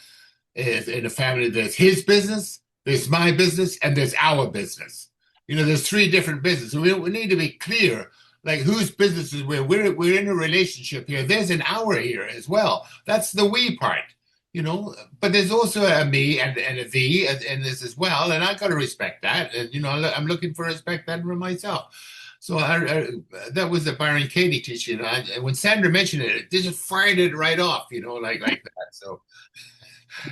in a family, there's his business, there's my business, and there's our business. There's three different businesses. We need to be clear, like whose business is where. We're in a relationship here. There's an our here as well. That's the we part. but there's also a me and a thee and this as well, and I got to respect that. And I'm looking for respect that from myself. So that was the Byron Katie teaching. And when Sandra mentioned it, it just fired it right off, like that. So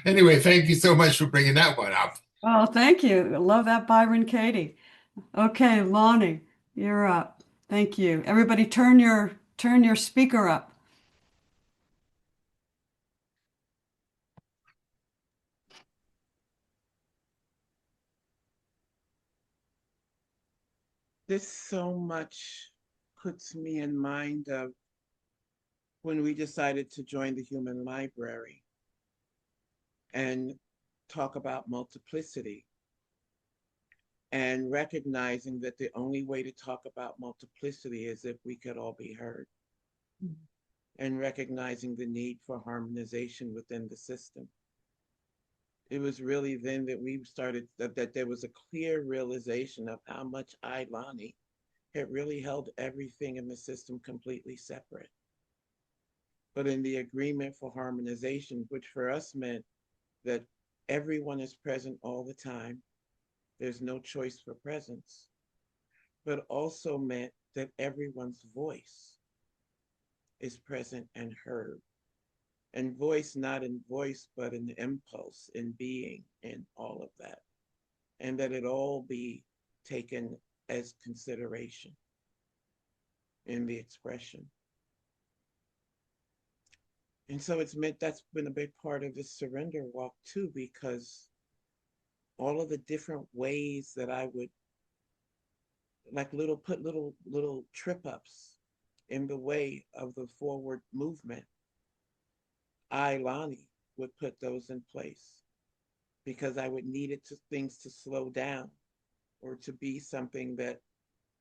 anyway, thank you so much for bringing that one up. Oh, thank you. I love that, Byron Katie. Okay, Lonnie, you're up. Thank you. Everybody turn your speaker up. This so much puts me in mind of when we decided to join the Human Library and talk about multiplicity, and recognizing that the only way to talk about multiplicity is if we could all be heard, and recognizing the need for harmonization within the system. It was really then that we started, that there was a clear realization of how much I, Lonnie, had really held everything in the system completely separate. But in the agreement for harmonization, which for us meant that everyone is present all the time, there's no choice for presence, but also meant that everyone's voice is present and heard. And voice, not in voice, but in impulse, in being, in all of that. And that it all be taken as consideration in the expression. And so it's meant, that's been a big part of this surrender walk too, because all of the different ways that I would put little trip ups in the way of the forward movement, I, Lonnie, would put those in place because I would need things to slow down or to be something that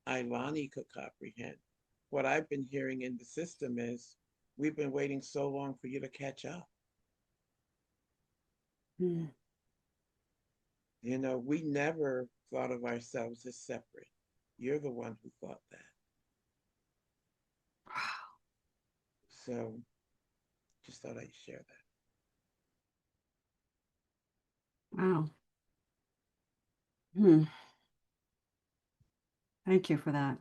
I, Lonnie, could comprehend. What I've been hearing in the system is, we've been waiting so long for you to catch up. Hmm. We never thought of ourselves as separate. You're the one who thought that. So just thought I'd share that. Wow. Hmm. Thank you for that.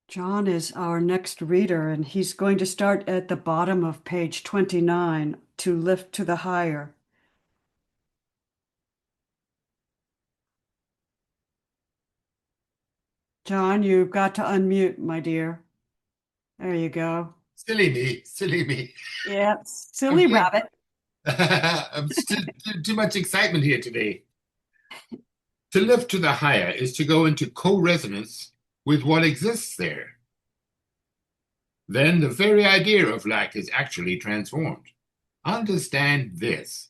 John is our next reader, and he's going to start at the bottom of page 29, to lift to the higher. John, you've got to unmute, my dear. There you go. Silly me, silly me. Yeah, silly rabbit. I'm too much excitement here today. To lift to the higher is to go into co-resonance with what exists there. Then the very idea of lack is actually transformed. Understand this.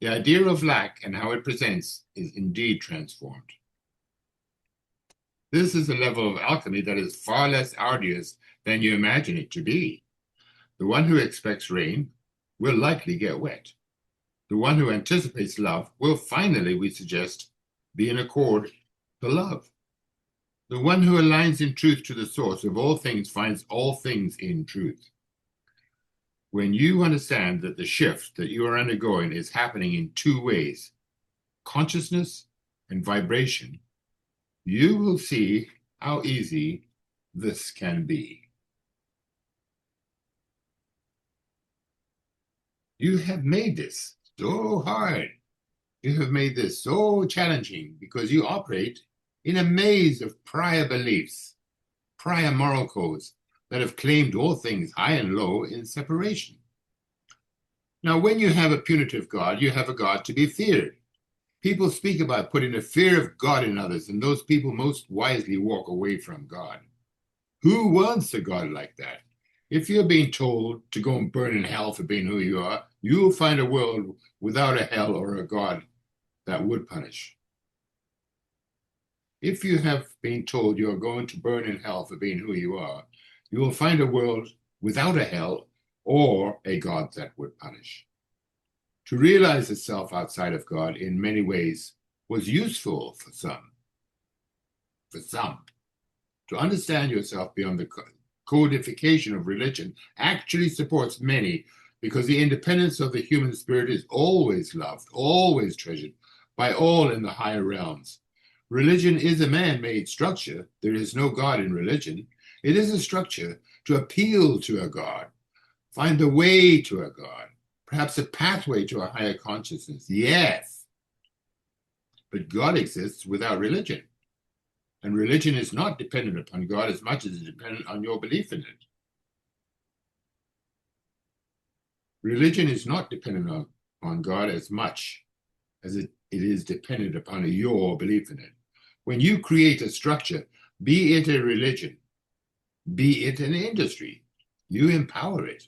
The idea of lack and how it presents is indeed transformed. This is a level of alchemy that is far less arduous than you imagine it to be. The one who expects rain will likely get wet. The one who anticipates love will finally, we suggest, be in accord to love. The one who aligns in truth to the source of all things finds all things in truth. When you understand that the shift that you are undergoing is happening in two ways, consciousness and vibration, you will see how easy this can be. You have made this so hard. You have made this so challenging because you operate in a maze of prior beliefs, prior moral codes that have claimed all things high and low in separation. Now, when you have a punitive God, you have a God to be feared. People speak about putting the fear of God in others, and those people most wisely walk away from God. Who wants a God like that? If you're being told to go and burn in hell for being who you are, you will find a world without a hell or a God that would punish. If you have been told you are going to burn in hell for being who you are, you will find a world without a hell or a God that would punish. To realize the self outside of God in many ways was useful for some. To understand yourself beyond codification of religion actually supports many because the independence of the human spirit is always loved, always treasured by all in the higher realms. Religion is a man-made structure. There is no God in religion. It is a structure to appeal to a God, find the way to a God, perhaps a pathway to a higher consciousness. Yes, but God exists without religion. And religion is not dependent upon God as much as it's dependent on your belief in it. Religion is not dependent on God as much as it is dependent upon your belief in it. When you create a structure, be it a religion, be it an industry, you empower it.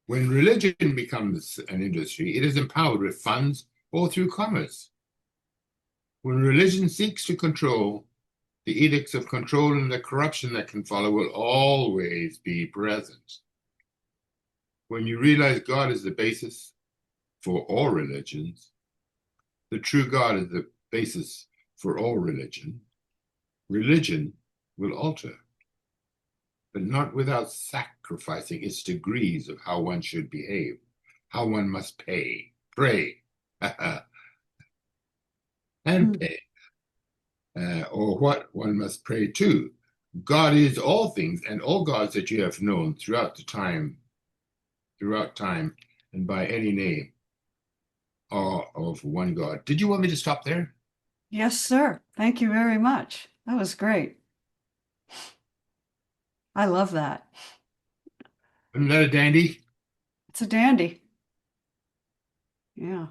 When religion becomes an industry, it is empowered with funds or through commerce. When religion seeks to control, the edicts of control and the corruption that can follow will always be present. When you realize God is the basis for all religions, the true God is the basis for all religion, religion will alter, but not without sacrificing its degrees of how one should behave, how one must pray, and pay, or what one must pray to. God is all things, and all gods that you have known throughout time, and by any name are of one God. Did you want me to stop there? Yes, sir. Thank you very much. That was great. I love that. Isn't that a dandy? It's a dandy. Yeah.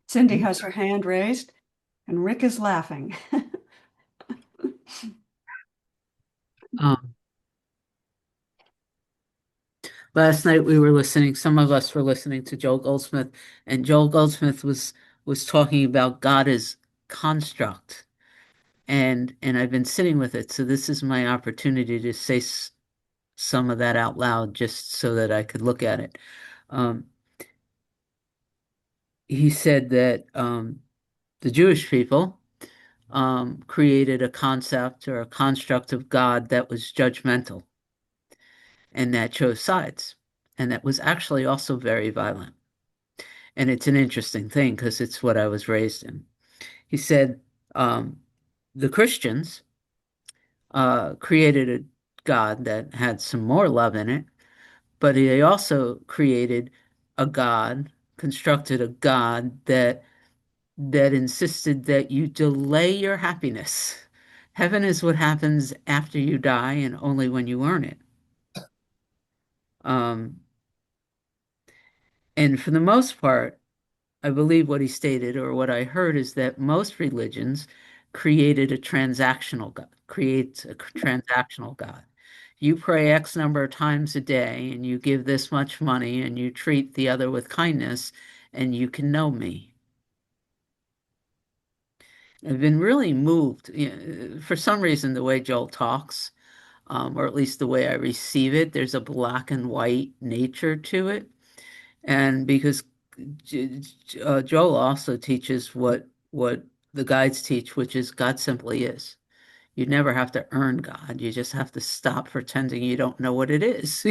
Cindy has her hand raised, and Rick is laughing. Last night some of us were listening to Joel Goldsmith, and Joel Goldsmith was talking about God as construct. And I've been sitting with it, so this is my opportunity to say some of that out loud just so that I could look at it. He said that the Jewish people created a concept or a construct of God that was judgmental and that chose sides, and that was actually also very violent. And it's an interesting thing because it's what I was raised in. He said um, the Christians created a God that had some more love in it, but he also created a God, constructed a God that insisted that you delay your happiness. Heaven is what happens after you die and only when you earn it. Um, and for the most part, I believe what he stated or what I heard is that most religions created a transactional God, creates a transactional God. You pray X number of times a day and you give this much money and you treat the other with kindness and you can know me. I've been really moved, for some reason, the way Joel talks, or at least the way I receive it, there's a black and white nature to it. And because Joel also teaches what the guides teach, which is God simply is. You never have to earn God. You just have to stop pretending you don't know what it is,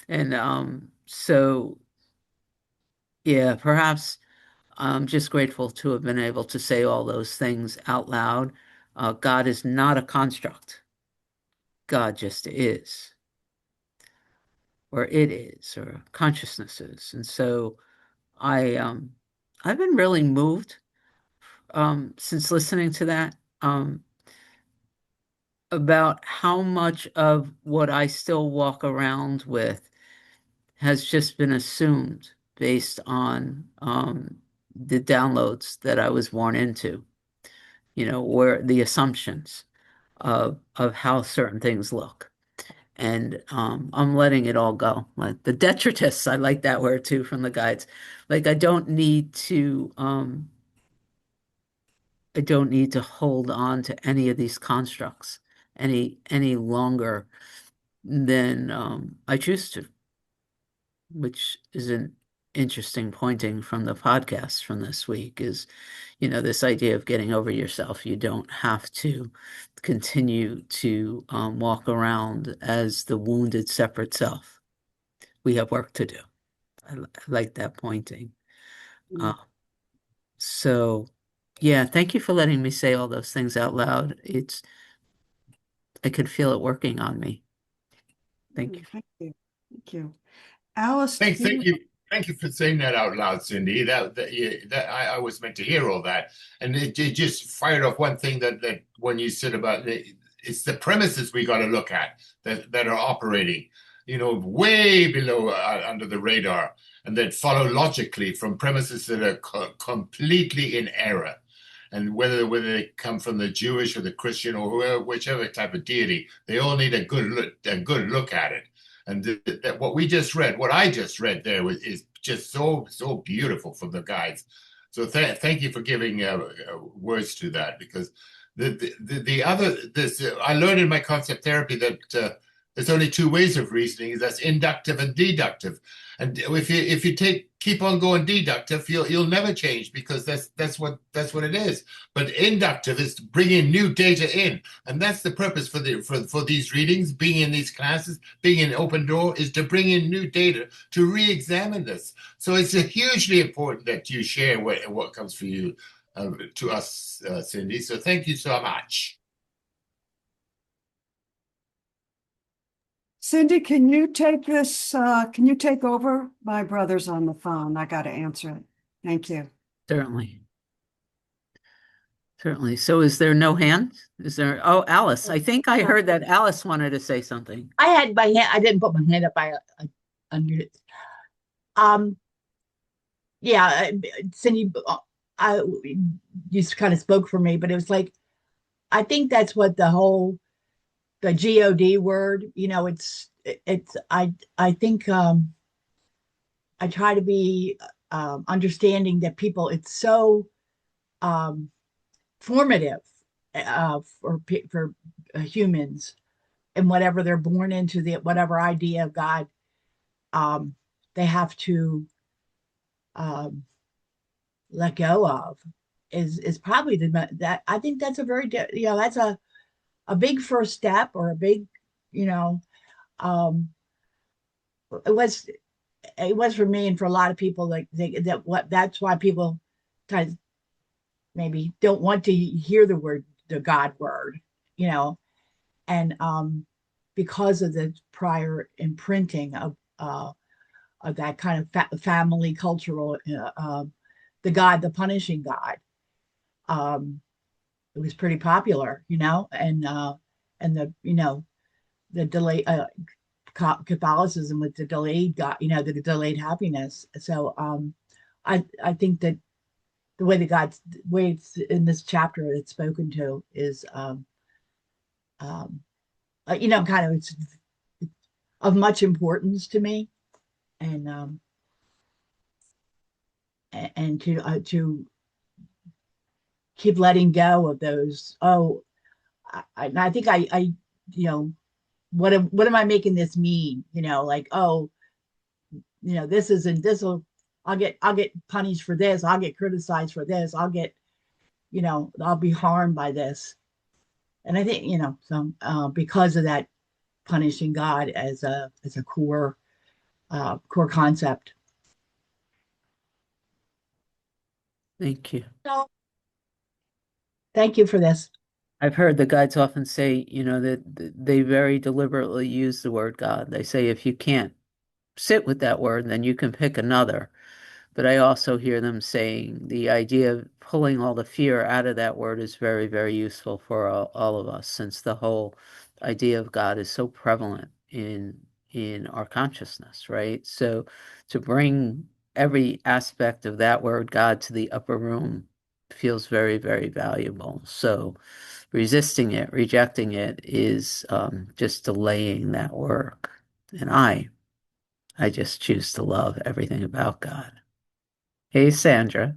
And so, yeah, perhaps I'm just grateful to have been able to say all those things out loud. God is not a construct. God just is, or it is, or consciousness is. And so I've been really moved since listening to that about how much of what I still walk around with has just been assumed based on the downloads that I was born into, where the assumptions of how certain things look. And I'm letting it all go. Like the detritus, I like that word too from the guides. Like I don't need to hold on to any of these constructs any longer than I choose to, which isn't interesting pointing from the podcast from this week is, this idea of getting over yourself. You don't have to continue to walk around as the wounded separate self. We have work to do. I like that pointing. Uh, so, yeah, thank you for letting me say all those things out loud. I could feel it working on me. Thank you. Thank you. Thank you. Alice, Thank you. Thank you for saying that out loud, Cindy. I was meant to hear all that, and it just fired off one thing that when you said about it's the premises we got to look at that are operating, way below under the radar, and that follow logically from premises that are completely in error. And whether they come from the Jewish or the Christian or whichever type of deity, they all need a good look at it. And that what I just read there is just so beautiful from the guides. So thank you for giving words to that, because I learned in my concept therapy that there's only two ways of reasoning. That's inductive and deductive. And if you keep on going deductive, you'll never change, because that's what it is. But inductive is bringing new data in, and that's the purpose for these readings, being in these classes, being in Open Door, is to bring in new data to re-examine this. So it's hugely important that you share what comes for you to us, Cindy. So thank you so much. Cindy, can you take this? Can you take over? My brother's on the phone. I got to answer it. Thank you. Certainly. Certainly. So is there no hand? Oh, Alice. I think I heard that Alice wanted to say something. I had my hand, I didn't put my hand up. I unmuted. Yeah, Cindy, you kind of spoke for me, but it was like, I think that's what the God word, I think I try to be understanding that people, it's so formative for humans, and whatever they're born into, whatever idea of God they have to let go of is probably that I think that's a very that's a big first step, or a big um it was for me, and for a lot of people, like that's why people kind of maybe don't want to hear the God word, and because of the prior imprinting of that kind of family cultural the punishing God. It was pretty popular, and the delay Catholicism with the delayed God, the delayed happiness. So I think that the way it's in this chapter it's spoken to is kind of it's of much importance to me, and to keep letting go of those. I think I what am I making this mean? This isn't this will I'll get punished for this. I'll get criticized for this. I'll be harmed by this. And I think so because of that, punishing God as a core concept. Thank you. So, thank you for this. I've heard the guides often say, that they very deliberately use the word God. They say if you can't sit with that word, then you can pick another. But I also hear them saying the idea of pulling all the fear out of that word is very, very useful for all of us, since the whole idea of God is so prevalent in our consciousness, right? So to bring every aspect of that word God to the upper room feels very, very valuable. So resisting it, rejecting it is just delaying that work. And I just choose to love everything about God. Hey, Sandra.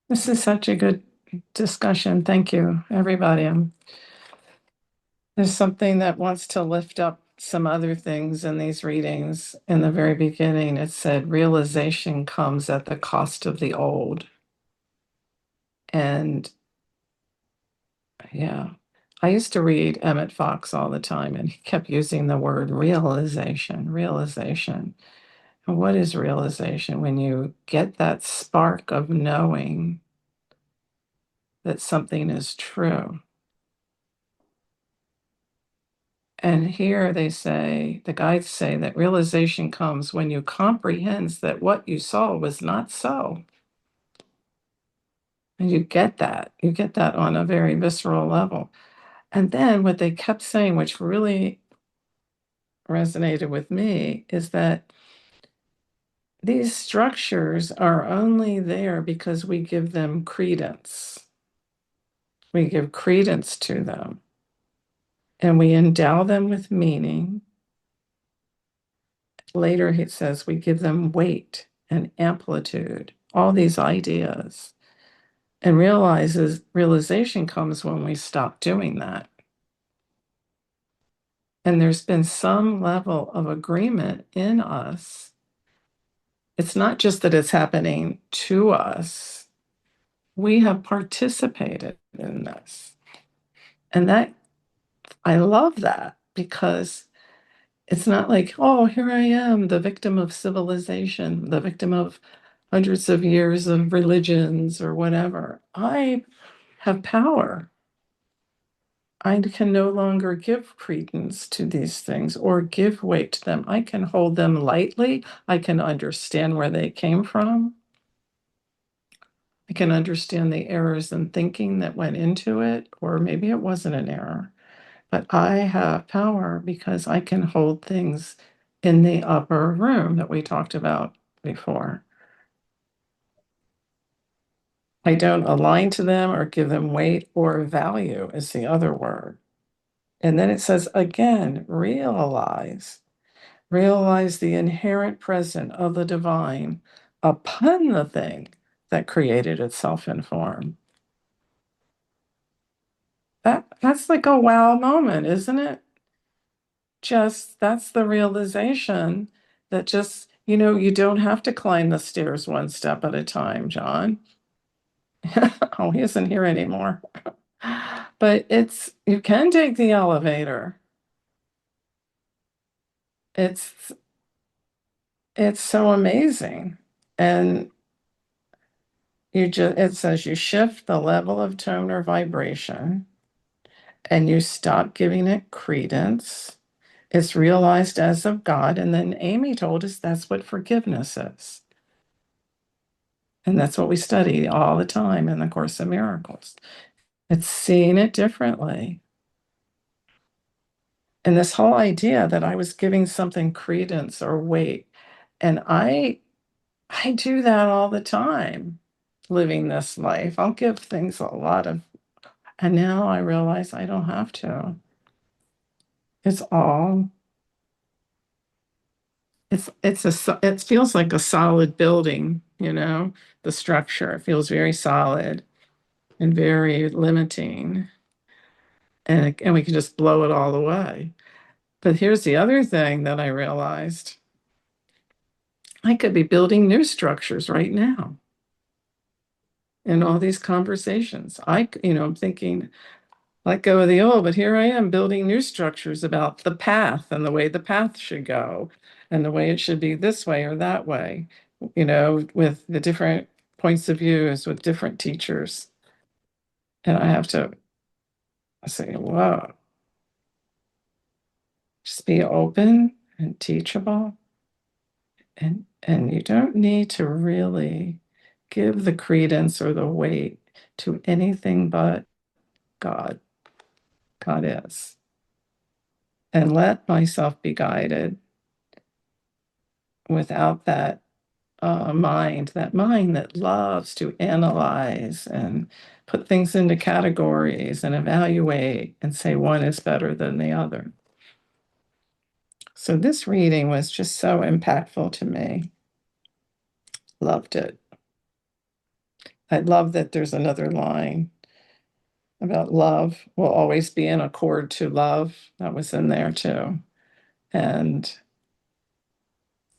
This is such a good discussion. Thank you, everybody. There's something that wants to lift up some other things in these readings. In the very beginning, it said realization comes at the cost of the old. And yeah, I used to read Emmett Fox all the time, and he kept using the word realization, realization. And what is realization? When you get that spark of knowing that something is true. And here they say, the guides say that realization comes when you comprehend that what you saw was not so. And you get that on a very visceral level. And then what they kept saying, which really resonated with me, is that these structures are only there because we give them credence. We give credence to them and we endow them with meaning. Later, he says we give them weight and amplitude, all these ideas. And realization comes when we stop doing that. And there's been some level of agreement in us. It's not just that it's happening to us, we have participated in this. And that I love that because it's not like, oh, here I am, the victim of civilization, the victim of hundreds of years of religions or whatever. I have power. I can no longer give credence to these things or give weight to them. I can hold them lightly. I can understand where they came from. I can understand the errors in thinking that went into it, or maybe it wasn't an error. But I have power because I can hold things in the upper room that we talked about before. I don't align to them or give them weight or value is the other word. And then it says again, realize the inherent presence of the divine upon the thing that created itself in form. That's like a wow moment, isn't it? Just that's the realization that just, you don't have to climb the stairs one step at a time, John. Oh, he isn't here anymore. But you can take the elevator. It's it's so amazing. And it says you shift the level of tone or vibration and you stop giving it credence. It's realized as of God. And then Amy told us that's what forgiveness is. And that's what we study all the time in the Course of Miracles. It's seeing it differently. And this whole idea that I was giving something credence or weight. And I do that all the time, living this life. I'll give things a lot of, and now I realize I don't have to. It's all, it feels like a solid building, the structure. It feels very solid and very limiting. And we can just blow it all away. But here's the other thing that I realized. I could be building new structures right now in all these conversations. I'm thinking, let go of the old, but here I am building new structures about the path and the way the path should go and the way it should be this way or that way, with the different points of views, with different teachers. And I have to say, whoa, just be open and teachable. And you don't need to really give the credence or the weight to anything but God. God is. And let myself be guided without that mind that loves to analyze and put things into categories and evaluate and say one is better than the other. So this reading was just so impactful to me. Loved it. I love that there's another line about love will always be in accord to love. That was in there too. And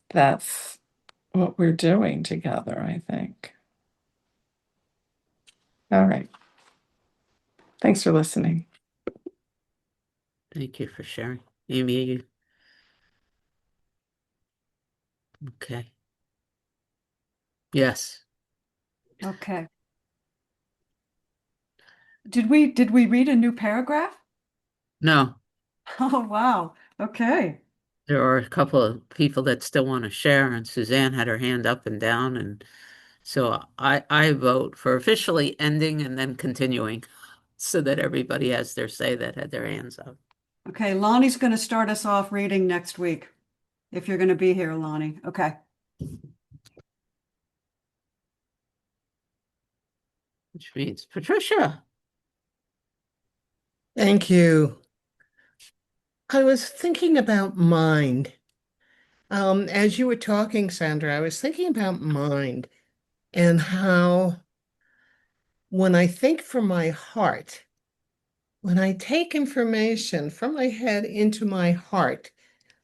that's what we're doing together, I think. All right. Thanks for listening. Thank you for sharing. Amy, okay. Yes. Okay. Did we read a new paragraph? No, Oh, wow. Okay. there are a couple of people that still want to share, and Suzanne had her hand up and down, and so I vote for officially ending and then continuing so that everybody has their say that had their hands up. Okay, Lonnie's going to start us off reading next week. If you're going to be here, Lonnie. Okay. Which means Patricia. Thank you. I was thinking about mind. As you were talking, Sandra, I was thinking about mind and how when I think from my heart, when I take information from my head into my heart,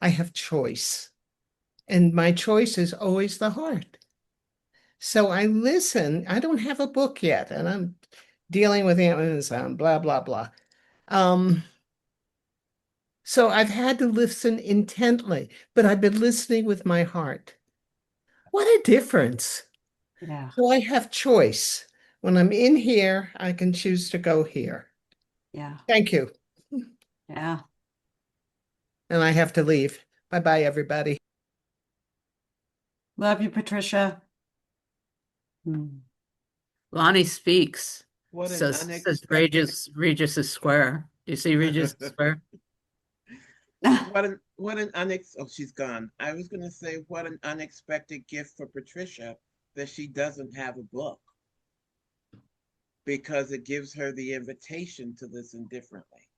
I have choice. And my choice is always the heart. So I listen. I don't have a book yet, and I'm dealing with Amazon, blah, blah, blah. So I've had to listen intently, but I've been listening with my heart. What a difference. Yeah. So I have choice. When I'm in here, I can choose to go here. Yeah. Thank you. Yeah. And I have to leave. Bye-bye, everybody. Love you, Patricia. Lonnie speaks. What an Says unexpected Regis is square. Do you see Regis is square? what an oh, she's gone. I was gonna say what an unexpected gift for Patricia that she doesn't have a book because it gives her the invitation to listen differently.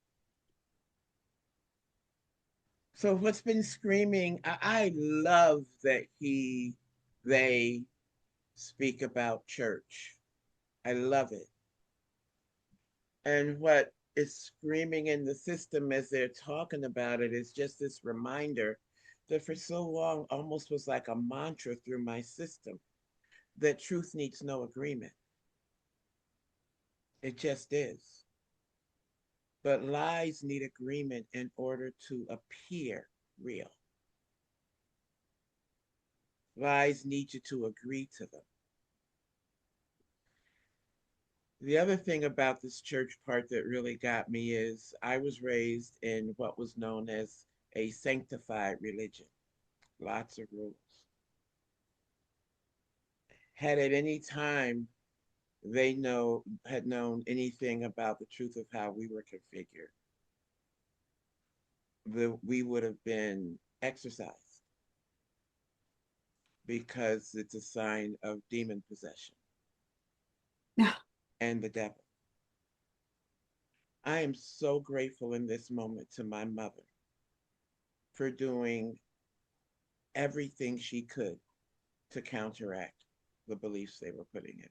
So what's been screaming, I love that they speak about church. I love it. And what is screaming in the system as they're talking about it is just this reminder that for so long almost was like a mantra through my system that truth needs no agreement. It just is. But lies need agreement in order to appear real. Lies need you to agree to them. The other thing about this church part that really got me is I was raised in what was known as a sanctified religion, lots of rules. Had at any time had known anything about the truth of how we were configured, we would have been exorcised because it's a sign of demon possession Yeah. and the devil. I am so grateful in this moment to my mother for doing everything she could to counteract the beliefs they were putting in me.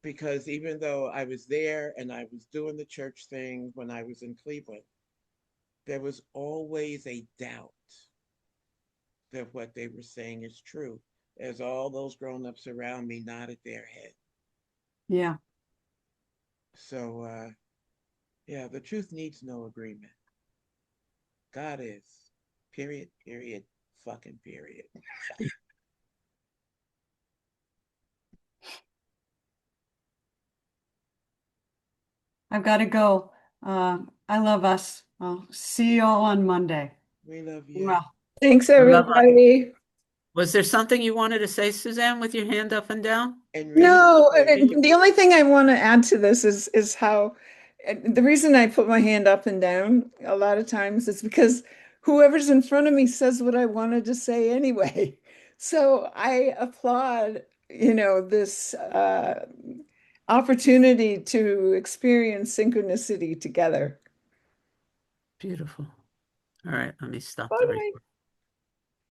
Because even though I was there and I was doing the church thing when I was in Cleveland, there was always a doubt that what they were saying is true, as all those grown-ups around me nodded their head. Yeah. So, yeah, the truth needs no agreement. God is. Period, period, fucking period. I've got to go. I love us. I'll see you all on Monday. We love you. Well, Thanks, I love everybody. Was there something you wanted to say, Suzanne, with your hand up and down? And No, Regis, the only thing I want to add to this is how the reason I put my hand up and down a lot of times is because whoever's in front of me says what I wanted to say anyway. So I applaud, this opportunity to experience synchronicity together. Beautiful. All right, let me stop Bye the bye. recording.